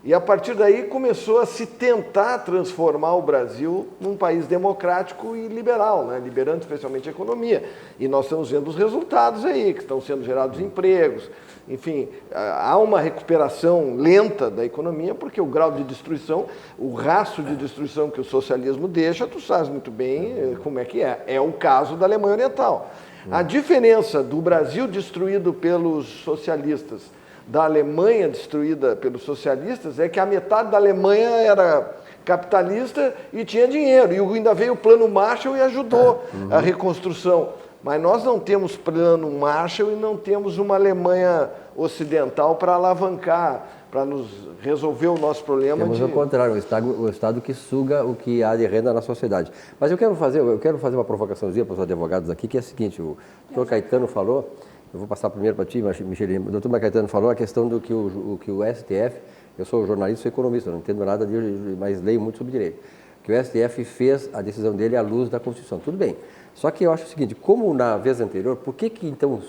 E a partir daí começou a se tentar transformar o Brasil num país democrático e liberal, né? Liberando especialmente a economia. E nós estamos vendo os resultados aí, que estão sendo gerados empregos. Enfim, há uma recuperação lenta da economia, porque o grau de destruição, o rastro de destruição que o socialismo deixa, tu sabes muito bem como é que é. É o caso da Alemanha Oriental. A diferença do Brasil destruído pelos socialistas da Alemanha destruída pelos socialistas é que a metade da Alemanha era capitalista e tinha dinheiro. E ainda veio o Plano Marshall e ajudou a reconstrução. Mas nós não temos plano Marshall e não temos uma Alemanha ocidental para alavancar, para nos resolver o nosso problema. Temos o contrário, o Estado que suga o que há de renda na sociedade. Mas eu quero fazer uma provocaçãozinha para os advogados aqui, que é a seguinte: o doutor Caetano falou, eu vou passar primeiro para ti, Michele, o doutor Caetano falou a questão do que o STF, eu sou jornalista, sou economista, não entendo nada disso, mas leio muito sobre direito, que o STF fez a decisão dele à luz da Constituição. Tudo bem. Só que eu acho o seguinte: como na vez anterior, por que então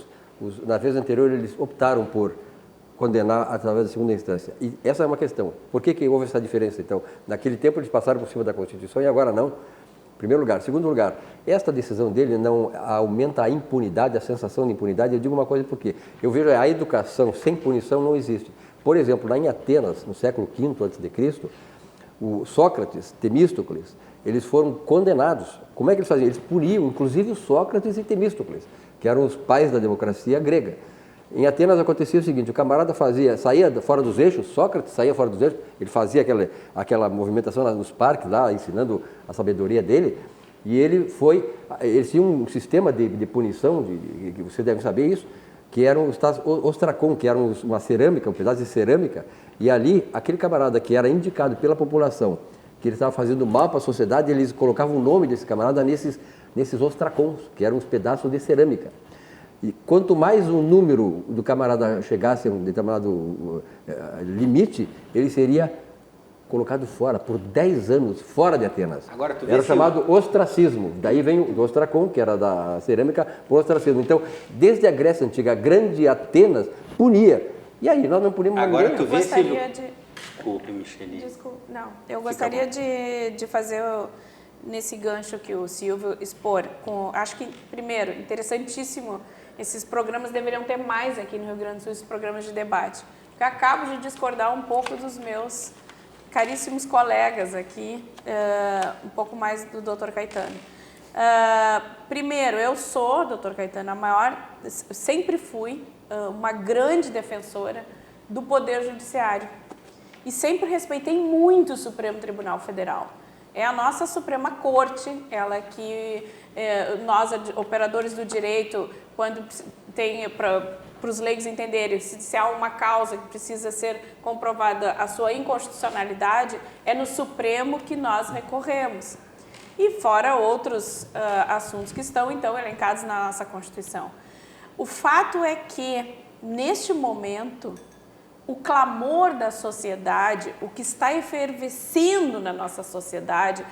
na vez anterior eles optaram por condenar através da segunda instância? E essa é uma questão. Por que houve essa diferença, então? Naquele tempo eles passaram por cima da Constituição e agora não? Primeiro lugar. Segundo lugar, esta decisão dele não aumenta a impunidade, a sensação de impunidade. Eu digo uma coisa porque eu vejo a educação sem punição não existe. Por exemplo, lá em Atenas, no século V a.C., o Sócrates, Temístocles, eles foram condenados. Como é que eles faziam? Eles puniam, inclusive, o Sócrates e Temístocles, que eram os pais da democracia grega. Em Atenas acontecia o seguinte: o camarada saía fora dos eixos, Sócrates saía fora dos eixos, ele fazia aquela movimentação nos parques lá, ensinando a sabedoria dele, e eles tinham um sistema de punição, que você deve saber isso, que eram os ostracon, que eram uma cerâmica, um pedaço de cerâmica, e ali, aquele camarada que era indicado pela população, que ele estava fazendo mal para a sociedade, eles colocavam o nome desse camarada nesses ostracons, que eram uns pedaços de cerâmica. E quanto mais o número do camarada chegasse a um determinado limite, ele seria colocado fora por 10 anos, fora de Atenas. Agora, tu vê era chamado ostracismo. Daí vem o ostracon, que era da cerâmica, o ostracismo. Então, desde a Grécia Antiga, a grande Atenas punia. E aí, nós não punimos agora ninguém. Tu vê Desculpe, Michele. Desculpa, não. Eu gostaria de fazer nesse gancho que o Silvio expor. Acho que, primeiro, interessantíssimo, esses programas deveriam ter mais aqui no Rio Grande do Sul, esses programas de debate. Porque eu acabo de discordar um pouco dos meus caríssimos colegas aqui, um pouco mais do Dr. Caetano. Primeiro, eu sou, Dr. Caetano, sempre fui uma grande defensora do Poder Judiciário. E sempre respeitei muito o Supremo Tribunal Federal. É a nossa Suprema Corte, ela que nós, operadores do direito, quando para os leigos entenderem, se há uma causa que precisa ser comprovada a sua inconstitucionalidade, é no Supremo que nós recorremos. E fora outros assuntos que estão, então, elencados na nossa Constituição. O fato é que, neste momento, o clamor da sociedade, o que está efervescendo na nossa sociedade,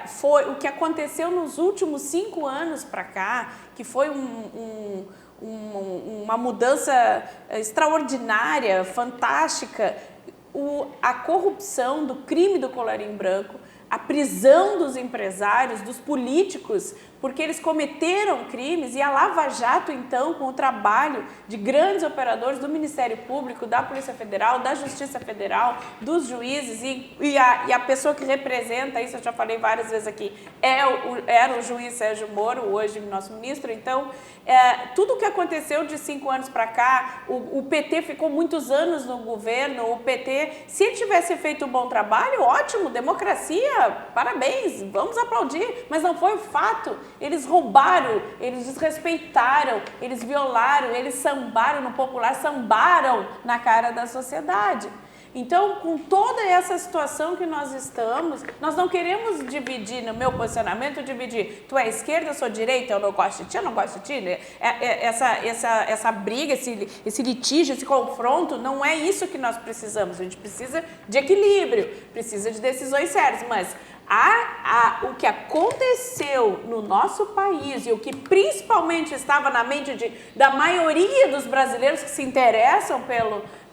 foi o que aconteceu nos últimos 5 anos para cá, que foi uma mudança extraordinária, fantástica, a corrupção do crime do colarinho branco, a prisão dos empresários, dos políticos, porque eles cometeram crimes, e a Lava Jato, então, com o trabalho de grandes operadores do Ministério Público, da Polícia Federal, da Justiça Federal, dos juízes, e a pessoa que representa isso, eu já falei várias vezes aqui, era o juiz Sérgio Moro, hoje nosso ministro. Então, tudo o que aconteceu de 5 anos para cá, o PT ficou muitos anos no governo, o PT, se ele tivesse feito um bom trabalho, ótimo, democracia, parabéns, vamos aplaudir, mas não foi o fato. Eles roubaram, eles desrespeitaram, eles violaram, eles sambaram no popular, sambaram na cara da sociedade. Então, com toda essa situação que nós estamos, nós não queremos dividir, no meu posicionamento, dividir, tu é esquerda, eu sou direita, eu não gosto de ti, eu não gosto de ti. Essa briga, esse litígio, esse confronto, não é isso que nós precisamos. A gente precisa de equilíbrio, precisa de decisões sérias, mas o que aconteceu no nosso país e o que principalmente estava na mente da maioria dos brasileiros que se interessam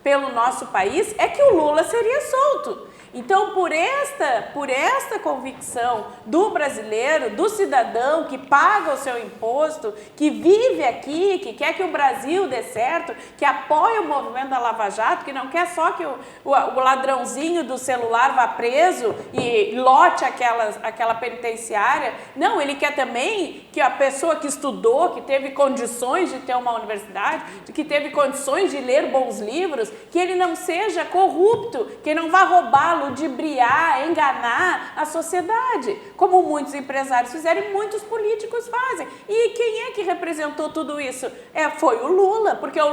pelo nosso país é que o Lula seria solto. Então, por esta convicção do brasileiro, do cidadão que paga o seu imposto, que vive aqui, que quer que o Brasil dê certo, que apoia o movimento da Lava Jato, que não quer só que o ladrãozinho do celular vá preso e lote aquela penitenciária. Não, ele quer também que a pessoa que estudou, que teve condições de ter uma universidade, que teve condições de ler bons livros, que ele não seja corrupto, que ele não vá roubar, ludibriar, enganar a sociedade, como muitos empresários fizeram e muitos políticos fazem. E quem é que representou tudo isso? Foi o Lula. Por que o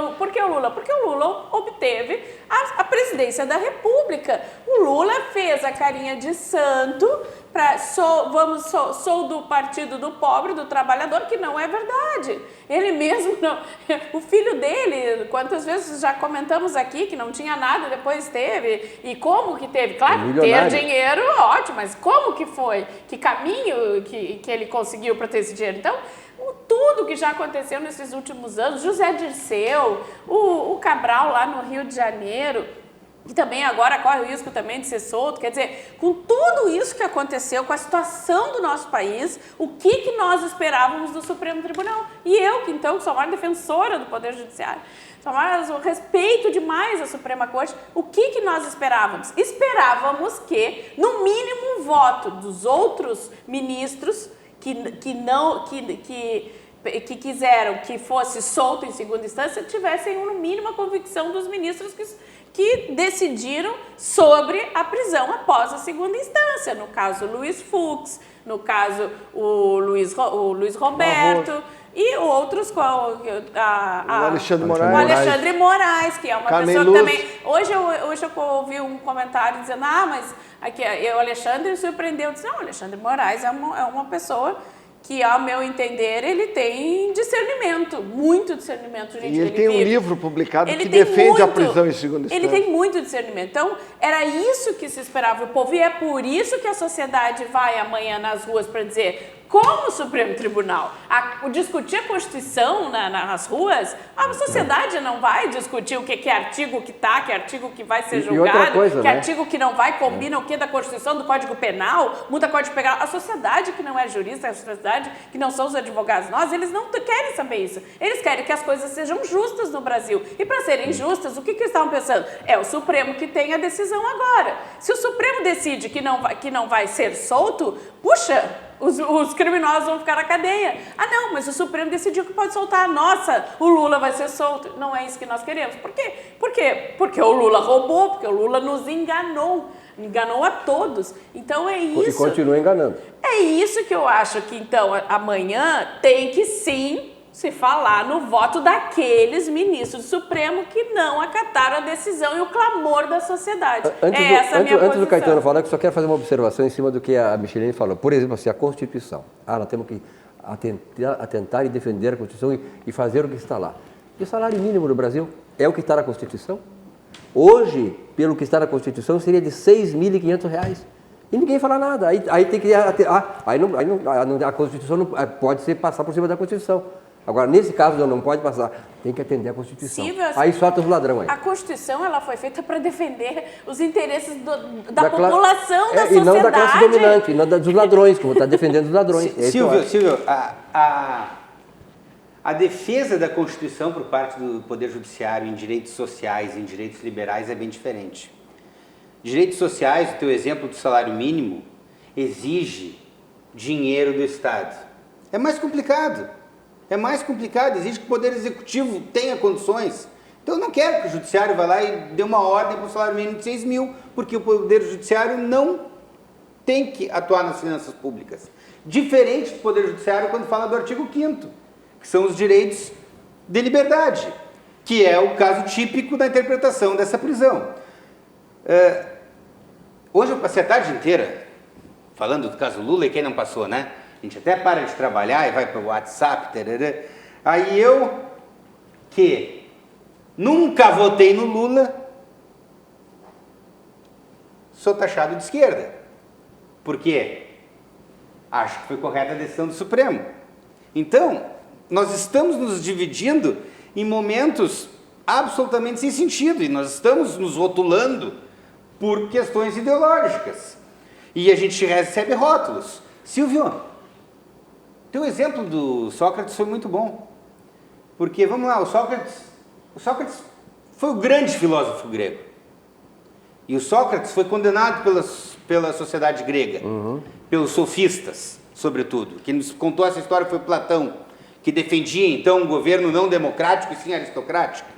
Lula? Porque o Lula obteve a presidência da República. O Lula fez a carinha de santo, sou do partido do pobre, do trabalhador, que não é verdade. Ele mesmo não. O filho dele, quantas vezes já comentamos aqui que não tinha nada, depois teve. E como que teve? Claro, ter dinheiro, ótimo, mas como que foi? Que caminho que ele conseguiu para ter esse dinheiro? Então, tudo que já aconteceu nesses últimos anos, José Dirceu, o Cabral lá no Rio de Janeiro, que também agora corre o risco também de ser solto. Quer dizer, com tudo isso que aconteceu, com a situação do nosso país, o que nós esperávamos do Supremo Tribunal? E eu, que então sou a maior defensora do Poder Judiciário, eu respeito demais a Suprema Corte, o que nós esperávamos? Esperávamos que, no mínimo, o voto dos outros ministros que quiseram que fosse solto em segunda instância, tivessem, no mínimo, a convicção dos ministros que decidiram sobre a prisão após a segunda instância. No caso, Luiz Fux, no caso, o Luiz Roberto e outros, o Alexandre Moraes. O Alexandre Moraes, que é uma pessoa que também... Hoje eu ouvi um comentário dizendo, mas aqui, o Alexandre surpreendeu. Eu disse, não, o Alexandre Moraes é uma pessoa que, ao meu entender, ele tem discernimento, muito discernimento. Gente, e ele tem um livro publicado que defende a prisão em segunda instância. Ele tem muito discernimento. Então, era isso que se esperava do povo, e é por isso que a sociedade vai amanhã nas ruas para dizer... Como o Supremo Tribunal discutir a Constituição nas ruas, a sociedade não vai discutir o que é artigo que está, que é artigo que vai ser julgado, artigo que não vai, combina o que da Constituição, do Código Penal, muda o Código Penal. A sociedade que não é jurista, a sociedade que não são os advogados, eles não querem saber isso. Eles querem que as coisas sejam justas no Brasil. E para serem justas, o que eles estavam pensando? É o Supremo que tem a decisão agora. Se o Supremo decide que não vai ser solto, puxa... Os criminosos vão ficar na cadeia. Não, mas o Supremo decidiu que pode soltar. Nossa, o Lula vai ser solto. Não é isso que nós queremos. Por quê? Porque o Lula roubou, porque o Lula nos enganou. Enganou a todos. Então é isso. E continua enganando. É isso que eu acho que, então, amanhã tem que sim se falar no voto daqueles ministros do Supremo que não acataram a decisão e o clamor da sociedade. Antes do Caetano falar, eu só quero fazer uma observação em cima do que a Michelene falou. Por exemplo, assim, a Constituição. Nós temos que atentar e defender a Constituição e fazer o que está lá. E o salário mínimo no Brasil é o que está na Constituição? Hoje, pelo que está na Constituição, seria de R$ 6.500. E ninguém fala nada. Aí tem que... a Constituição não pode passar por cima da Constituição. Agora, nesse caso, não pode passar. Tem que atender a Constituição. Aí solta os ladrões aí. A Constituição ela foi feita para defender os interesses da população, da sociedade. E não da classe dominante, não dos ladrões, como está defendendo os ladrões. Silvio, a defesa da Constituição por parte do Poder Judiciário em direitos sociais, em direitos liberais, é bem diferente. Direitos sociais, o teu exemplo do salário mínimo, exige dinheiro do Estado. É mais complicado. Exige que o Poder Executivo tenha condições. Então eu não quero que o Judiciário vá lá e dê uma ordem para o salário mínimo de 6 mil, porque o Poder Judiciário não tem que atuar nas finanças públicas. Diferente do Poder Judiciário quando fala do artigo 5º, que são os direitos de liberdade, que é o caso típico da interpretação dessa prisão. Hoje eu passei a tarde inteira falando do caso Lula, e quem não passou, né? A gente até para de trabalhar e vai para o WhatsApp, tarará. Aí eu, que nunca votei no Lula, sou taxado de esquerda. Por quê? Acho que foi correta a decisão do Supremo. Então, nós estamos nos dividindo em momentos absolutamente sem sentido, e nós estamos nos rotulando por questões ideológicas. E a gente recebe rótulos. Silvio, teu exemplo do Sócrates foi muito bom. Porque, vamos lá, o Sócrates foi o grande filósofo grego. E o Sócrates foi condenado pela sociedade grega, pelos sofistas, sobretudo. Quem nos contou essa história foi Platão, que defendia, então, um governo não democrático e sim aristocrático.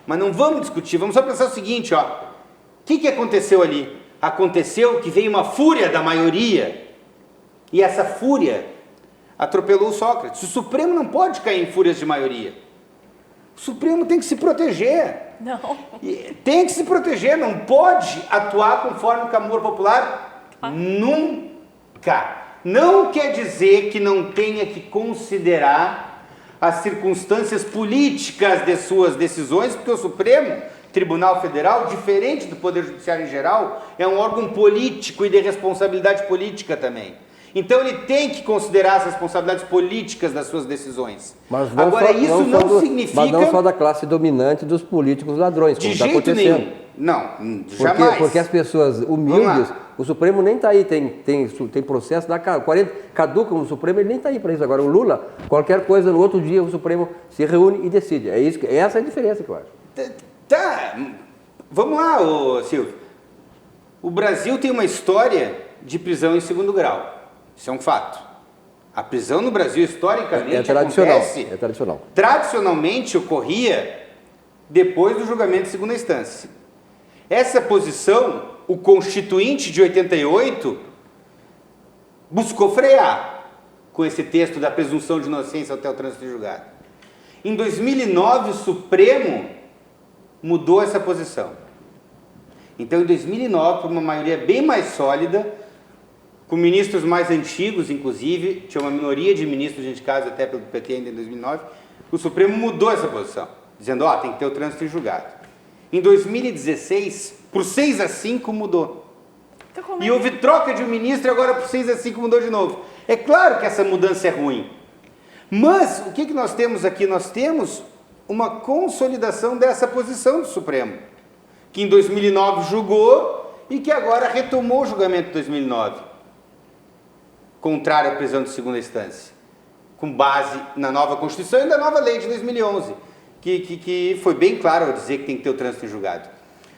Mas não vamos discutir, vamos só pensar o seguinte, ó. O que aconteceu ali? Aconteceu que veio uma fúria da maioria, e essa fúria atropelou o Sócrates. O Supremo não pode cair em fúrias de maioria. O Supremo tem que se proteger. Não. Tem que se proteger, não pode atuar conforme o clamor popular. Nunca. Não quer dizer que não tenha que considerar as circunstâncias políticas de suas decisões, porque o Supremo Tribunal Federal, diferente do Poder Judiciário em geral, é um órgão político e de responsabilidade política também. Então ele tem que considerar as responsabilidades políticas das suas decisões. Agora, isso não significa... Mas não só da classe dominante dos políticos ladrões, como está acontecendo. Nenhum. Não, jamais. Porque as pessoas humildes, o Supremo nem está aí, tem processo da caduca no Supremo, ele nem está aí para isso. Agora o Lula, qualquer coisa, no outro dia o Supremo se reúne e decide. Essa é a diferença que eu acho. Tá, vamos lá, Silvio. O Brasil tem uma história de prisão em segundo grau. Isso é um fato. A prisão no Brasil, historicamente, é tradicional. Tradicionalmente ocorria depois do julgamento de segunda instância. Essa posição, o Constituinte de 88 buscou frear com esse texto da presunção de inocência até o trânsito em julgado. Em 2009, o Supremo mudou essa posição. Então, em 2009, por uma maioria bem mais sólida, com ministros mais antigos, inclusive, tinha uma minoria de ministros indicados até pelo PT ainda em 2009, o Supremo mudou essa posição, dizendo, tem que ter o trânsito em julgado. Em 2016, por 6-5 mudou. Então, e houve troca de um ministro e agora por 6-5 mudou de novo. É claro que essa mudança é ruim. Mas o que nós temos aqui? Nós temos uma consolidação dessa posição do Supremo, que em 2009 julgou e que agora retomou o julgamento de 2009, contrário à prisão de segunda instância, com base na nova Constituição e na nova lei de 2011, que foi bem claro ao dizer que tem que ter o trânsito em julgado.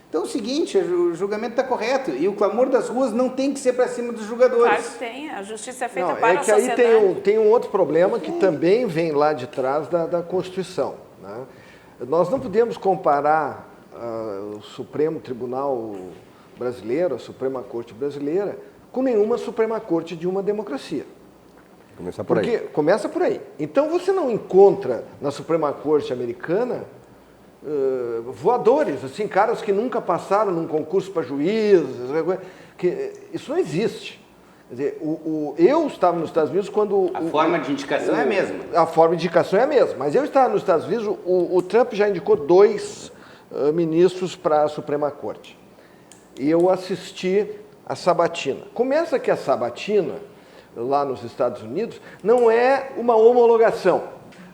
Então é o seguinte, o julgamento está correto e o clamor das ruas não tem que ser para cima dos julgadores. Claro que tem, a justiça é feita para a sociedade. É que aí tem um outro problema que também vem lá de trás da Constituição, né? Nós não podemos comparar o Supremo Tribunal Brasileiro, a Suprema Corte Brasileira, com nenhuma Suprema Corte de uma democracia. Começa por Porque aí. começa por aí. Então você não encontra na Suprema Corte americana voadores, assim, caras que nunca passaram num concurso para juízes, que isso não existe. Quer dizer, eu estava nos Estados Unidos quando... A forma de indicação é a mesma. A forma de indicação é a mesma, mas eu estava nos Estados Unidos, o Trump já indicou 2 ministros para a Suprema Corte. E eu assisti a sabatina. Começa que a sabatina, lá nos Estados Unidos, não é uma homologação.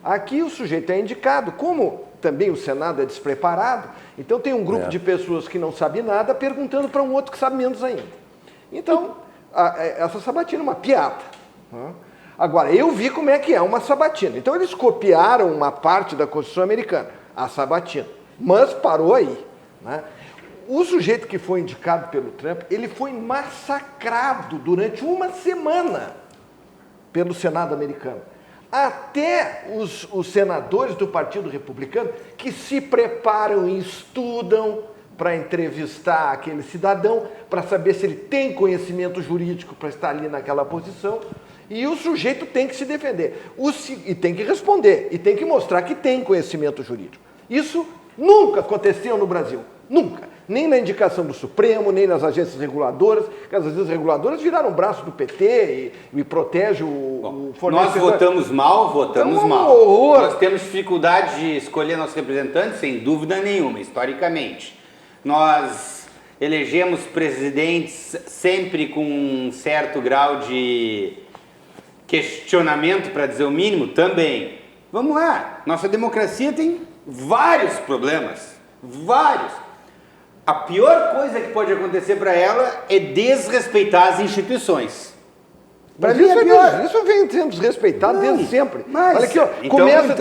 Aqui o sujeito é indicado, como também o Senado é despreparado, então tem um grupo de pessoas que não sabe nada perguntando para um outro que sabe menos ainda. Então, essa sabatina é uma piada. Agora, eu vi como é que é uma sabatina. Então, eles copiaram uma parte da Constituição americana, a sabatina, mas parou aí, né? O sujeito que foi indicado pelo Trump, ele foi massacrado durante uma semana pelo Senado americano. Até os senadores do Partido Republicano, que se preparam e estudam para entrevistar aquele cidadão, para saber se ele tem conhecimento jurídico para estar ali naquela posição, e o sujeito tem que se defender, e tem que responder, e tem que mostrar que tem conhecimento jurídico. Isso nunca aconteceu no Brasil, nunca. Nem na indicação do Supremo, nem nas agências reguladoras, que as agências reguladoras viraram o braço do PT e protegem o fornecedor. Nós votamos mal, Então, mal. horror. Nós temos dificuldade de escolher nossos representantes, sem dúvida nenhuma, historicamente. Nós elegemos presidentes sempre com um certo grau de questionamento, para dizer o mínimo, também. Vamos lá, nossa democracia tem vários problemas, vários. A pior coisa que pode acontecer para ela é desrespeitar as instituições. Mas isso vem sendo desrespeitado desde sempre. Mas, olha aqui, ó, então, começa...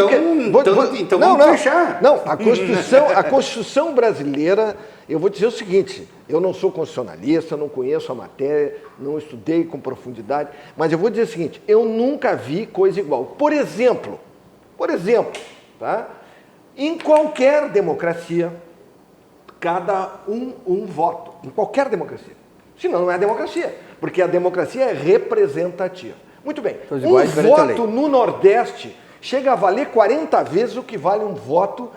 então vamos fechar. Não, a Constituição brasileira, eu vou dizer o seguinte, eu não sou constitucionalista, não conheço a matéria, não estudei com profundidade, mas eu vou dizer o seguinte, eu nunca vi coisa igual. Por exemplo, tá? Em qualquer democracia, cada um voto, em qualquer democracia. Senão não é democracia, porque a democracia é representativa. Muito bem, um voto no Nordeste chega a valer 40 vezes o que vale um voto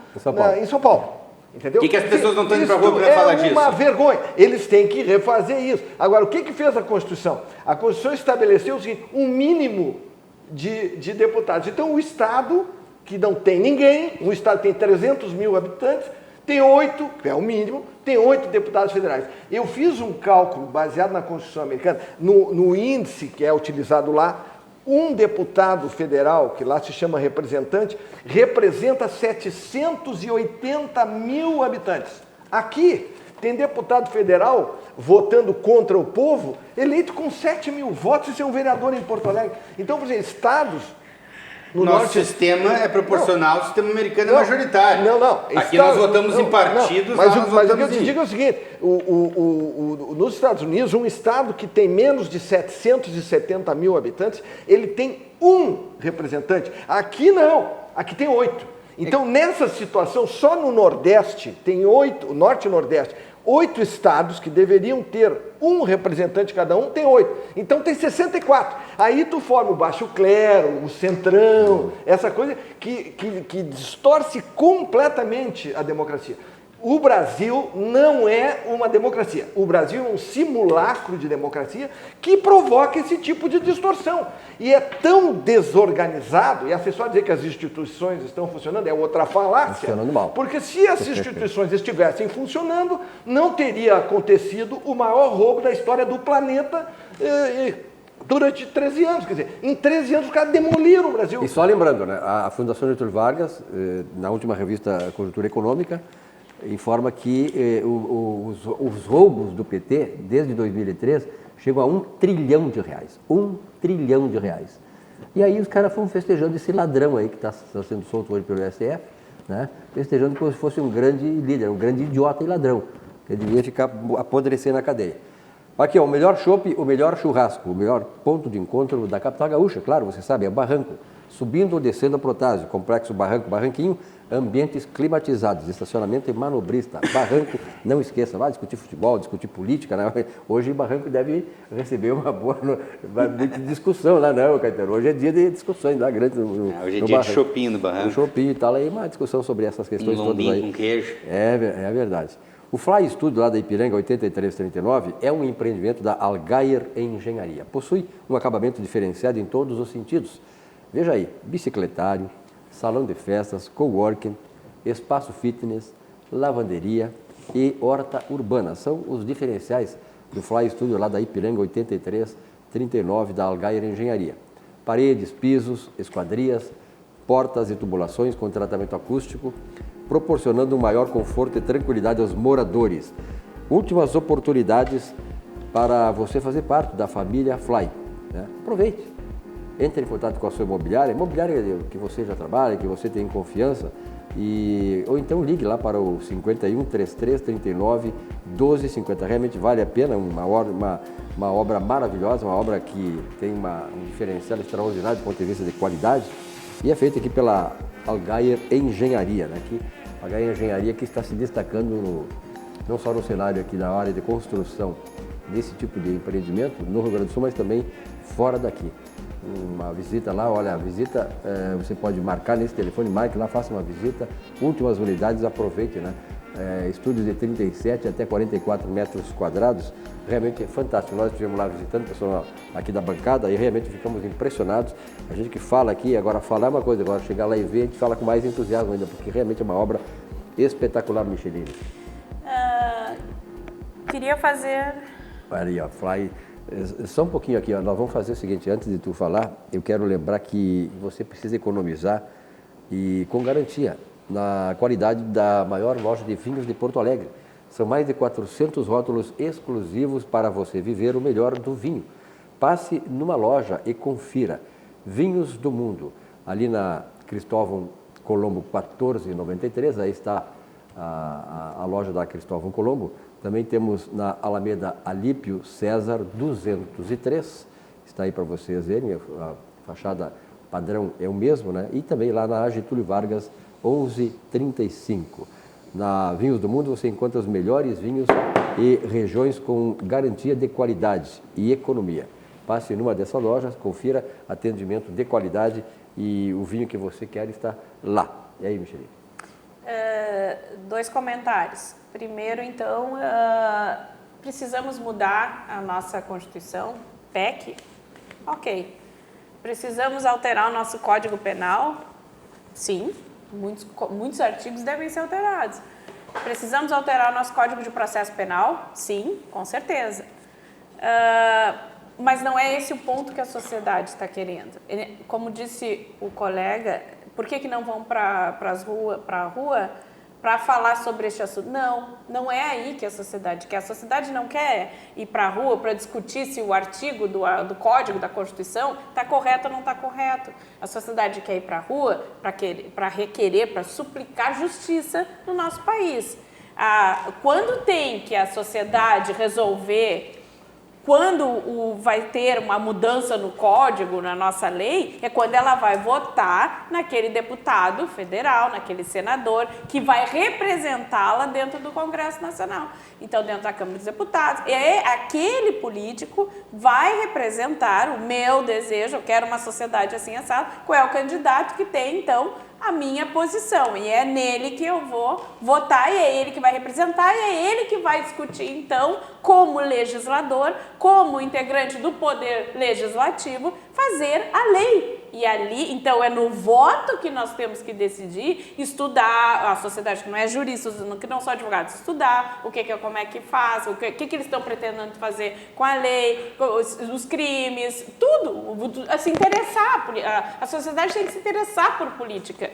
em São Paulo. Entendeu? O que as pessoas não estão indo para a rua para falar disso? É uma vergonha. Eles têm que refazer isso. Agora, o que fez a Constituição? A Constituição estabeleceu o seguinte, um mínimo de deputados. Então, o Estado, que não tem ninguém, o Estado tem 300 mil habitantes, tem 8, que é o mínimo, tem 8 deputados federais. Eu fiz um cálculo baseado na Constituição americana, no índice que é utilizado lá, um deputado federal, que lá se chama representante, representa 780 mil habitantes. Aqui tem deputado federal votando contra o povo, eleito com 7 mil votos, e ser um vereador em Porto Alegre. Então, por exemplo, estados... Nosso sistema é proporcional ao sistema americano é majoritário. Aqui nós votamos em partidos. Mas o que eu te digo é o seguinte, nos Estados Unidos, um estado que tem menos de 770 mil habitantes, ele tem um representante. Aqui não, aqui tem 8. Então, nessa situação, só no Nordeste, tem 8, Norte e Nordeste, 8 estados que deveriam ter um representante cada um, tem 8. Então tem 64. Aí tu forma o baixo clero, o centrão, essa coisa que distorce completamente a democracia. O Brasil não é uma democracia. O Brasil é um simulacro de democracia que provoca esse tipo de distorção. E é tão desorganizado, e só dizer que as instituições estão funcionando é outra falácia. Funcionando mal. Porque se as instituições estivessem funcionando, não teria acontecido o maior roubo da história do planeta durante 13 anos. Quer dizer, em 13 anos os caras demoliram o Brasil. E só lembrando, né, a Fundação Getúlio Vargas, na última revista Conjuntura Econômica, informa que os roubos do PT, desde 2003, chegam a R$1 trilhão. R$1 trilhão. E aí os caras foram festejando esse ladrão aí que está sendo solto hoje pelo STF, né? Festejando como se fosse um grande líder, um grande idiota e ladrão, que devia ficar apodrecer na cadeia. Aqui, ó, o melhor chopp, o melhor churrasco, o melhor ponto de encontro da capital gaúcha, claro, você sabe, é o Barranco. Subindo ou descendo a Protásio, Complexo Barranco, Barranquinho, ambientes climatizados, estacionamento e manobrista. Barranco, não esqueça, vai discutir futebol, discutir política, né? Hoje Barranco deve receber uma boa muita discussão lá, não, Caetano. Hoje é dia de discussões lá grandes hoje é dia de shopping no Barranco. Shopping e tal, aí uma discussão sobre essas questões todas aí. Com queijo. É verdade. O Fly Studio lá da Ipiranga 8339 é um empreendimento da Algair Engenharia. Possui um acabamento diferenciado em todos os sentidos. Veja aí, bicicletário, salão de festas, coworking, espaço fitness, lavanderia e horta urbana. São os diferenciais do Fly Studio lá da Ipiranga 8339 da Algair Engenharia. Paredes, pisos, esquadrias, portas e tubulações com tratamento acústico, proporcionando um maior conforto e tranquilidade aos moradores. Últimas oportunidades para você fazer parte da família Fly, né? Aproveite. Entre em contato com a sua imobiliária que você já trabalha, que você tem confiança, ou então ligue lá para o 51 33 39 12 50. Realmente vale a pena, uma obra maravilhosa, uma obra que tem um diferencial extraordinário do ponto de vista de qualidade, e é feita aqui pela Algair Engenharia, né? A Algair Engenharia que está se destacando não só no cenário aqui da área de construção desse tipo de empreendimento no Rio Grande do Sul, mas também fora daqui. Uma visita lá, olha, a visita você pode marcar nesse telefone, marque lá, faça uma visita, últimas unidades, aproveite, né? Estúdios de 37 até 44 metros quadrados, realmente é fantástico. Nós estivemos lá visitando, pessoal aqui da bancada, e realmente ficamos impressionados. A gente que fala aqui, agora falar é uma coisa, agora chegar lá e ver, a gente fala com mais entusiasmo ainda, porque realmente é uma obra espetacular, Micheline. Queria fazer... Olha aí, ó, Fly... Só um pouquinho aqui, ó. Nós vamos fazer o seguinte, antes de tu falar, eu quero lembrar que você precisa economizar e com garantia na qualidade da maior loja de vinhos de Porto Alegre. São mais de 400 rótulos exclusivos para você viver o melhor do vinho. Passe numa loja e confira. Vinhos do Mundo, ali na Cristóvão Colombo 1493, aí está a loja da Cristóvão Colombo. Também temos na Alameda Alípio César 203, está aí para vocês verem, a fachada padrão é o mesmo, né? E também lá na Getúlio Vargas 1135. Na Vinhos do Mundo você encontra os melhores vinhos e regiões com garantia de qualidade e economia. Passe numa dessas lojas, confira atendimento de qualidade e o vinho que você quer está lá. E aí, Micheline? 2 comentários. Primeiro, então, precisamos mudar a nossa Constituição, PEC? Ok. Precisamos alterar o nosso Código Penal? Sim, muitos artigos devem ser alterados. Precisamos alterar o nosso Código de Processo Penal? Sim, com certeza. Mas não é esse o ponto que a sociedade está querendo. Como disse o colega, por que não vão para a rua para falar sobre este assunto? Não é aí que a sociedade quer. A sociedade não quer ir para a rua para discutir se o artigo do Código da Constituição está correto ou não está correto. A sociedade quer ir para a rua para requerer, para suplicar justiça no nosso país. Quando tem que a sociedade resolver, quando vai ter uma mudança no código, na nossa lei, é quando ela vai votar naquele deputado federal, naquele senador, que vai representá-la dentro do Congresso Nacional. Então, dentro da Câmara dos Deputados, aquele político vai representar o meu desejo, eu quero uma sociedade assim assada, qual é o candidato que tem, então, a minha posição, e é nele que eu vou votar, e é ele que vai representar, e é ele que vai discutir, então, como legislador, como integrante do Poder Legislativo, fazer a lei. E ali, então, é no voto que nós temos que decidir, estudar, a sociedade que não é jurista, que não são advogados, estudar como é que faz, o que eles estão pretendendo fazer com a lei, os crimes, tudo, se interessar, a sociedade tem que se interessar por política.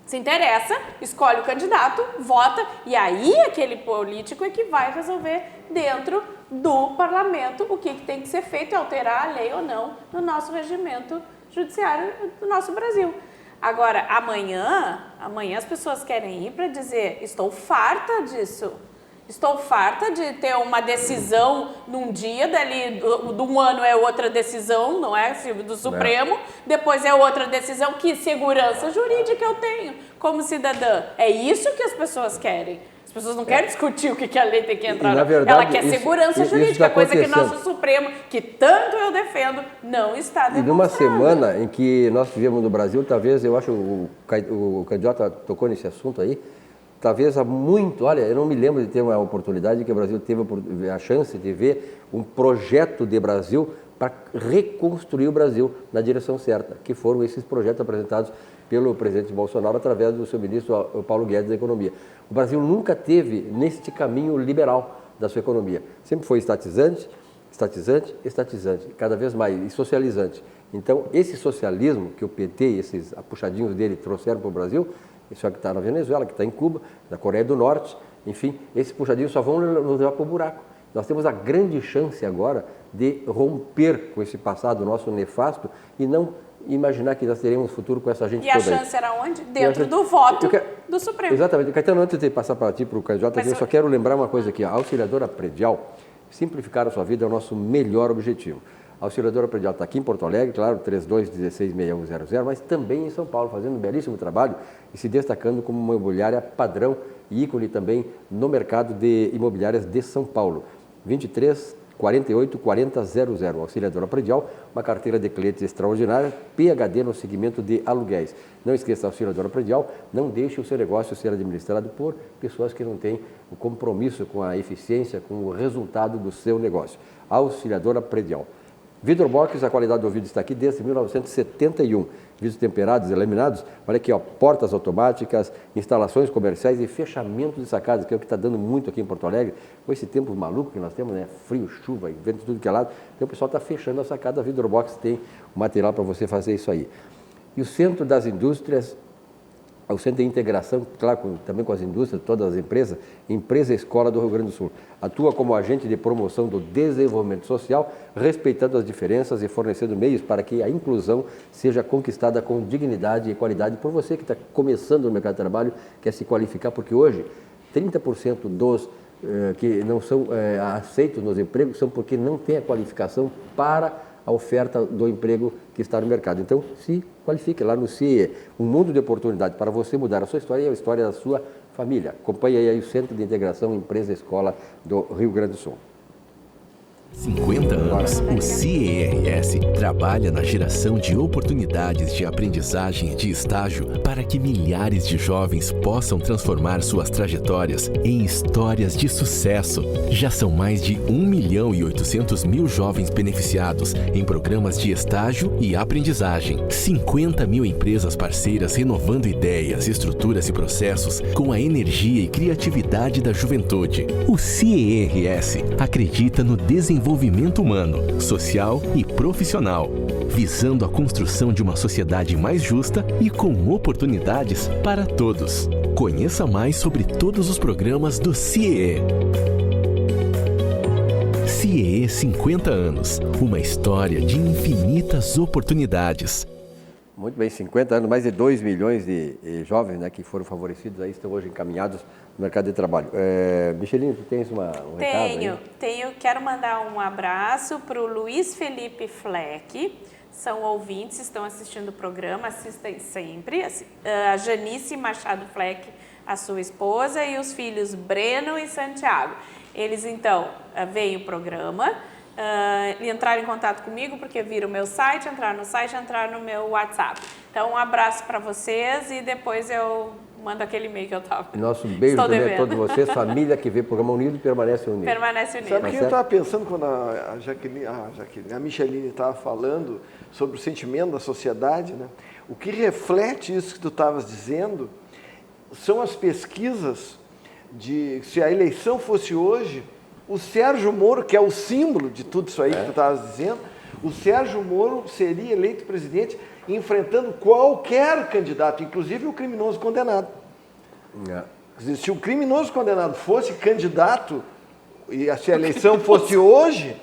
Se interessa, escolhe o candidato, vota, e aí aquele político é que vai resolver dentro do parlamento o que tem que ser feito e alterar a lei ou não no nosso regimento judiciário do nosso Brasil. Agora, amanhã as pessoas querem ir para dizer, estou farta disso. Estou farta de ter uma decisão num dia, dali de um ano é outra decisão, não é? Do Supremo, depois é outra decisão. Que segurança jurídica eu tenho? como cidadã. É isso que as pessoas querem. As pessoas não querem discutir o que a lei tem que entrar. Na verdade, ela quer segurança jurídica, coisa que nosso Supremo, que tanto eu defendo, não está demonstrando. E numa semana em que nós tivemos no Brasil, talvez, eu acho, o candidato tocou nesse assunto aí, talvez há muito, olha, eu não me lembro de ter uma oportunidade que o Brasil teve a chance de ver um projeto de Brasil para reconstruir o Brasil na direção certa, que foram esses projetos apresentados pelo presidente Bolsonaro através do seu ministro Paulo Guedes da Economia. O Brasil nunca teve neste caminho liberal da sua economia. Sempre foi estatizante, cada vez mais, e socializante. Então, esse socialismo que o PT, esses apuxadinhos dele trouxeram para o Brasil, isso que está na Venezuela, que está em Cuba, na Coreia do Norte, enfim, esses puxadinhos só vão nos levar para o buraco. Nós temos a grande chance agora de romper com esse passado nosso nefasto e não imaginar que nós teremos futuro com essa gente toda. E a chance era onde? Dentro do voto do Supremo. Exatamente. Caetano, antes de passar para ti, para o candidato, eu só quero lembrar uma coisa aqui. A auxiliadora predial, simplificar a sua vida é o nosso melhor objetivo. A auxiliadora predial está aqui em Porto Alegre, claro, 32166100, mas também em São Paulo, fazendo um belíssimo trabalho e se destacando como uma imobiliária padrão e ícone também no mercado de imobiliárias de São Paulo. 23 48 40 00, auxiliadora predial, uma carteira de clientes extraordinária, PhD no segmento de aluguéis. Não esqueça, a auxiliadora predial, não deixe o seu negócio ser administrado por pessoas que não têm o compromisso com a eficiência, com o resultado do seu negócio. Auxiliadora predial. Vidro Box, a qualidade do vidro está aqui desde 1971. Vidros temperados, laminados, olha aqui, ó, portas automáticas, instalações comerciais e fechamento de sacadas, que é o que está dando muito aqui em Porto Alegre. Com esse tempo maluco que nós temos, né? Frio, chuva, vento de tudo que é lado, então o pessoal está fechando a sacada. A Vidro Box tem o material para você fazer isso aí. E o Centro das Indústrias, o Centro de Integração, claro, também com as indústrias, todas as empresas, Empresa Escola do Rio Grande do Sul. Atua como agente de promoção do desenvolvimento social, respeitando as diferenças e fornecendo meios para que a inclusão seja conquistada com dignidade e qualidade por você que está começando no mercado de trabalho, quer se qualificar, porque hoje 30% dos que não são aceitos nos empregos são porque não têm a qualificação para a oferta do emprego que está no mercado. Então, se qualifique lá no CIE, um mundo de oportunidade para você mudar a sua história e a história da sua família. Acompanhe aí o Centro de Integração Empresa Escola do Rio Grande do Sul. 50 anos, o CIERS trabalha na geração de oportunidades de aprendizagem e de estágio para que milhares de jovens possam transformar suas trajetórias em histórias de sucesso. Já são mais de 1.800.000 jovens beneficiados em programas de estágio e aprendizagem. 50 mil empresas parceiras renovando ideias, estruturas e processos com a energia e criatividade da juventude. O CIERS acredita no desenvolvimento humano, social e profissional, visando a construção de uma sociedade mais justa e com oportunidades para todos. Conheça mais sobre todos os programas do CIE. CIE 50 anos, uma história de infinitas oportunidades. Muito bem, 50 anos, mais de 2 milhões de jovens, né, que foram favorecidos, aí estão hoje encaminhados no mercado de trabalho. Michelina, tu tens um recado aí? Tenho. Quero mandar um abraço para o Luiz Felipe Fleck, são ouvintes, estão assistindo o programa, assistem sempre. A Janice Machado Fleck, a sua esposa, e os filhos Breno e Santiago. Eles, então, veem o programa, entraram em contato comigo porque viram o meu site, entraram no site, entraram no meu WhatsApp. Então, um abraço para vocês e depois eu mando aquele e-mail que eu estava. Nosso beijo também a todos vocês, família que vê o programa unido e permanece unido. Permanece unido. Sabe o que eu estava pensando quando a Micheline estava falando sobre o sentimento da sociedade, né? O que reflete isso que tu estavas dizendo são as pesquisas de se a eleição fosse hoje, o Sérgio Moro, que é o símbolo de tudo isso aí que tu estavas dizendo, o Sérgio Moro seria eleito presidente enfrentando qualquer candidato, inclusive o criminoso condenado. Se o criminoso condenado fosse candidato e se a eleição fosse hoje,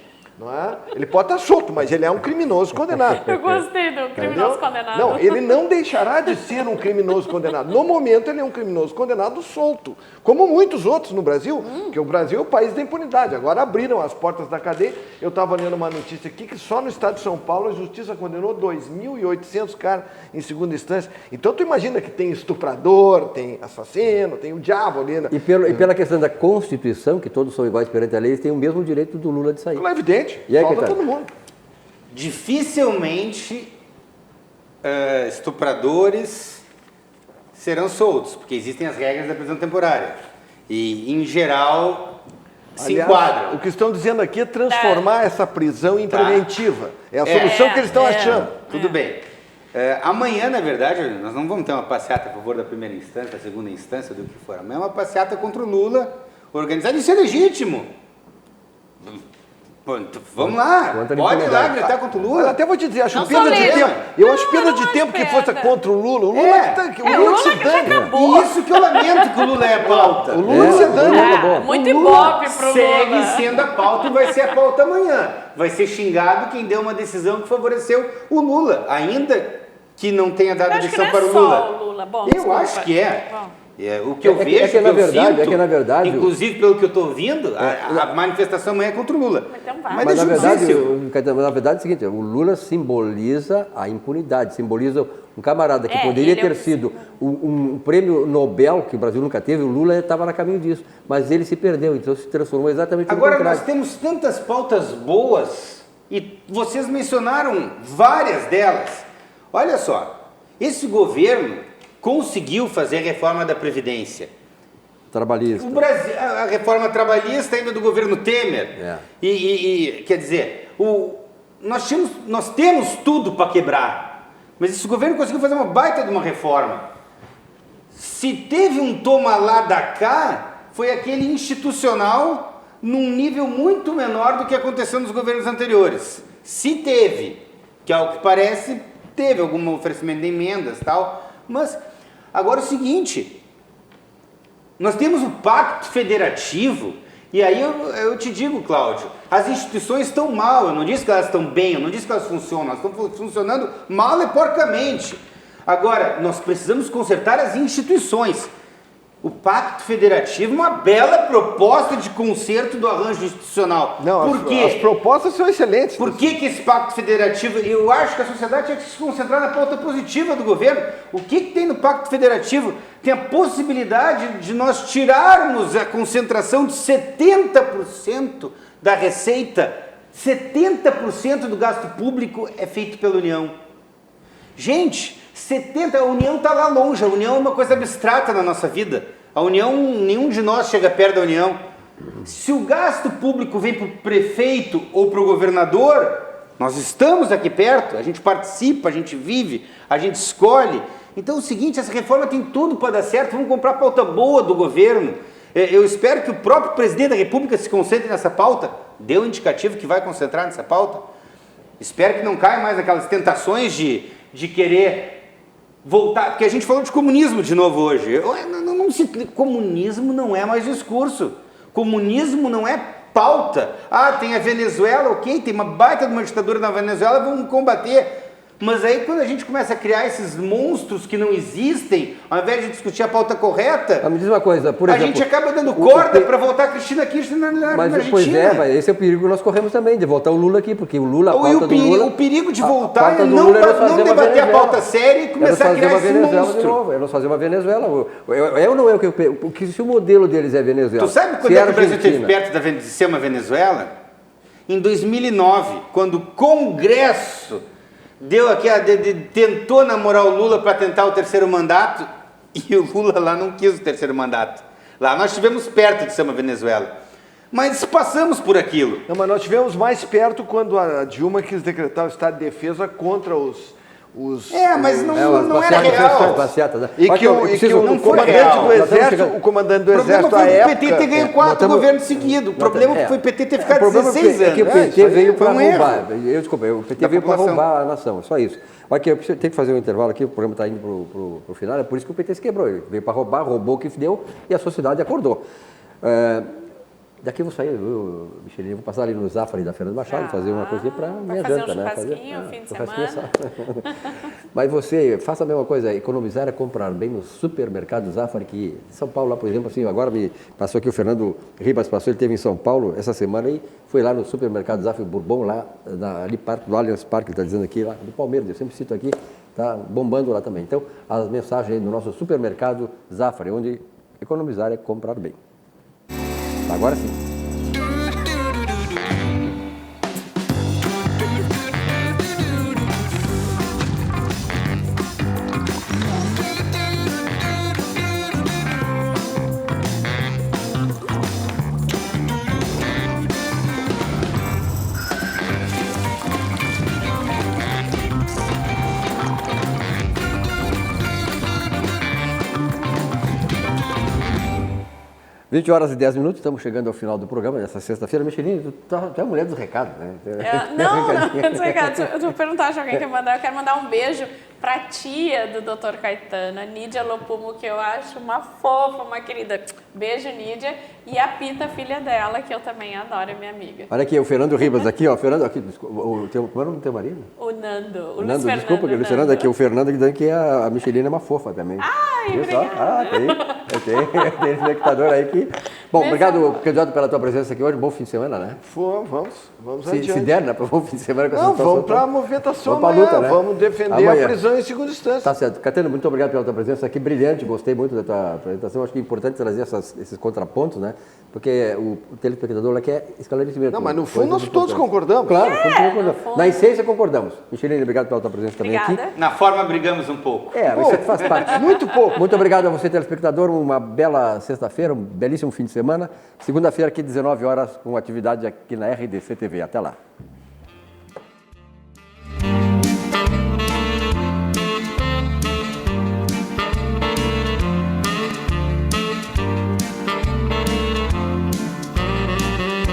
Não é? Ele pode estar solto, mas ele é um criminoso condenado. Eu gostei do criminoso condenado. Não, ele não deixará de ser um criminoso condenado. No momento, ele é um criminoso condenado solto, como muitos outros no Brasil, porque o Brasil é o país da impunidade. Agora abriram as portas da cadeia. Eu estava lendo uma notícia aqui que só no estado de São Paulo a justiça condenou 2.800 caras em segunda instância. Então, tu imagina que tem estuprador, tem assassino, tem o diabo ali. Né? E pela questão da Constituição, que todos são iguais perante a lei, eles têm o mesmo direito do Lula de sair. Não é evidente, E aí, solta Caetano? todo mundo. Dificilmente estupradores serão soltos, porque existem as regras da prisão temporária. E, em geral, se Aliás, enquadram. o que estão dizendo aqui é transformar essa prisão em preventiva. É a solução que eles estão achando. Tudo bem. Amanhã, na verdade, nós não vamos ter uma passeata a favor da primeira instância, da segunda instância, do que for. Amanhã é uma passeata contra o Lula, organizada. Isso é legítimo. Pô, vamos lá, Contra a pode ir lá impunidade. gritar contra o Olha, Lula. até vou te dizer, acho Não perda sou de mesmo. tempo. Eu Não, acho perda não de acho tempo que perda. fosse contra o Lula. O Lula É. que tá, o É, Lula o que se Lula que já dane. acabou. E isso que eu lamento que o Lula é a pauta. O Lula se dane. Muito O Lula ibope pro segue Lula. sendo a pauta e vai ser a pauta amanhã. Vai ser xingado quem deu uma decisão que favoreceu o Lula, ainda que não tenha dado Eu acho que não decisão é para o só Lula. o Lula. Bom, Eu desculpa. acho que é. Bom. O que eu vejo, que na eu verdade- sinto, é que na verdade- inclusive pelo que eu estou ouvindo, a manifestação amanhã é contra o Lula. Então vai. Mas na é verdade, justíssimo. Caetano, na verdade é o seguinte, o Lula simboliza a impunidade, simboliza um camarada que poderia ele é ter sido um prêmio Nobel, que o Brasil nunca teve, o Lula estava na caminho disso, mas ele se perdeu, então se transformou exatamente no Agora contrário. nós temos tantas pautas boas e vocês mencionaram várias delas. Olha só, esse governo conseguiu fazer a reforma da Previdência. Trabalhista. O Brasil, a reforma trabalhista ainda do governo Temer. É. E quer dizer, nós temos tudo para quebrar, mas esse governo conseguiu fazer uma baita de uma reforma. Se teve um toma lá da cá, foi aquele institucional num nível muito menor do que aconteceu nos governos anteriores. Se teve, que ao que parece, teve algum oferecimento de emendas e tal, mas agora é o seguinte, nós temos o Pacto Federativo, e aí eu te digo, Cláudio, as instituições estão mal, eu não disse que elas estão bem, eu não disse que elas funcionam, elas estão funcionando mal e porcamente. Agora, nós precisamos consertar as instituições. O Pacto Federativo é uma bela proposta de conserto do arranjo institucional. Não, Por quê? as propostas são excelentes. Por que esse Pacto Federativo? Eu acho que a sociedade tinha que se concentrar na pauta positiva do governo. O que tem no Pacto Federativo? Tem a possibilidade de nós tirarmos a concentração de 70% da receita. 70% do gasto público é feito pela União. Gente, a União está lá longe, a União é uma coisa abstrata na nossa vida. A União, nenhum de nós chega perto da União. Se o gasto público vem para o prefeito ou para o governador, nós estamos aqui perto, a gente participa, a gente vive, a gente escolhe. Então é o seguinte, essa reforma tem tudo para dar certo, vamos comprar pauta boa do governo. Eu espero que o próprio presidente da República se concentre nessa pauta, deu um indicativo que vai concentrar nessa pauta. Espero que não caia mais aquelas tentações de querer voltar, porque a gente falou de comunismo de novo hoje. Comunismo não é mais discurso. Comunismo não é pauta. Tem a Venezuela, ok, tem uma baita de uma ditadura na Venezuela, vamos combater. Mas aí quando a gente começa a criar esses monstros que não existem, ao invés de discutir a pauta correta, Me diz uma coisa, por exemplo... a gente acaba dando corda para voltar a Cristina Kirchner na Mas, Argentina. pois é, mas esse é o perigo que nós corremos também, de voltar o Lula aqui, porque o Lula, a pauta do Lula... O perigo de a voltar pauta é do não Lula era fazer uma debater a Venezuela. pauta séria e começar a criar esse Venezuela de monstro. novo, é nós fazer uma Venezuela. É ou não é o que se o modelo deles é Venezuela? Tu sabe quando se é que o Brasil esteve Argentina, perto de ser uma Venezuela? Em 2009, quando o Congresso deu aqui, tentou namorar o Lula para tentar o terceiro mandato, e o Lula lá não quis o terceiro mandato. Lá nós estivemos perto de ser uma Venezuela. Mas passamos por aquilo. Não, mas nós estivemos mais perto quando a Dilma quis decretar o estado de defesa contra os mas não as era real. passeatas, né? E Olha, que o não foi comandante real. do Nós estamos exército, chegando- o comandante do O problema exército à foi o época... PT ter ganho 4 governos seguidos. O problema é. foi o PT ter O ficado problema 16 é que o anos. PT Isso aí veio foi para um roubar. erro. Desculpa, o PT Da veio para população. roubar a nação, só isso. Olha que eu tenho que fazer um intervalo aqui, o programa está indo para o final, é por isso que o PT se quebrou. Ele veio para roubar, roubou o que deu e a sociedade acordou. Daqui eu vou sair, Micheline, vou passar ali no Zafari da Fernando Machado, fazer uma coisinha para minha janta, né? Fazer um churrasquinho, fim de semana. Mas você, faça a mesma coisa, economizar é comprar bem no supermercado Zafari, que em São Paulo, lá, por exemplo, assim, agora me passou aqui o Fernando Ribas, ele esteve em São Paulo essa semana e foi lá no supermercado Zafari Bourbon, lá ali perto do Allianz Parque, ele está dizendo aqui, lá do Palmeiras, eu sempre cito aqui, está bombando lá também. Então, as mensagens aí no nosso supermercado Zafari, onde economizar é comprar bem. Agora sim. — 20h10, estamos chegando ao final do programa dessa sexta-feira. Micheline, tu é a mulher dos recados, né? Não, dos recados. Eu vou perguntar se alguém quer mandar. Eu quero mandar um beijo para a tia do Dr. Caetano, a Nídia Lopumo, que eu acho uma fofa, uma querida. Beijo, Nídia. E a Pita, filha dela, que eu também adoro, é minha amiga. Olha aqui, o Fernando Ribas aqui, ó. Fernando, aqui, como é o nome do teu marido? O Nando. O Nando, desculpa, Luiz Fernando aqui. O Fernando que dizendo que a Micheline é uma fofa também. Ai, obrigada. Tem espectador aí que... Bom, obrigado, candidato, pela tua presença aqui hoje. Bom fim de semana, né? Vamos adiante. Se der, né? Bom fim de semana. Não, vamos para a movimentação amanhã. Luta, né? Vamos defender a prisão em segunda instância. Tá certo. Caetano, muito obrigado pela tua presença aqui. Brilhante, gostei muito da tua apresentação. Acho que é importante trazer esses contrapontos, né? Porque o telespectador quer esclarecimento. Não, mas no fundo nós todos concordamos. Claro, concordamos. Na essência concordamos. Micheline, obrigado pela tua presença também aqui. Na forma brigamos um pouco. Isso faz parte. Muito pouco. Muito obrigado a você, telespectador. Uma bela sexta-feira, um belíssimo fim de semana. Segunda-feira aqui, 19h, com atividade aqui na RDC TV. Até lá.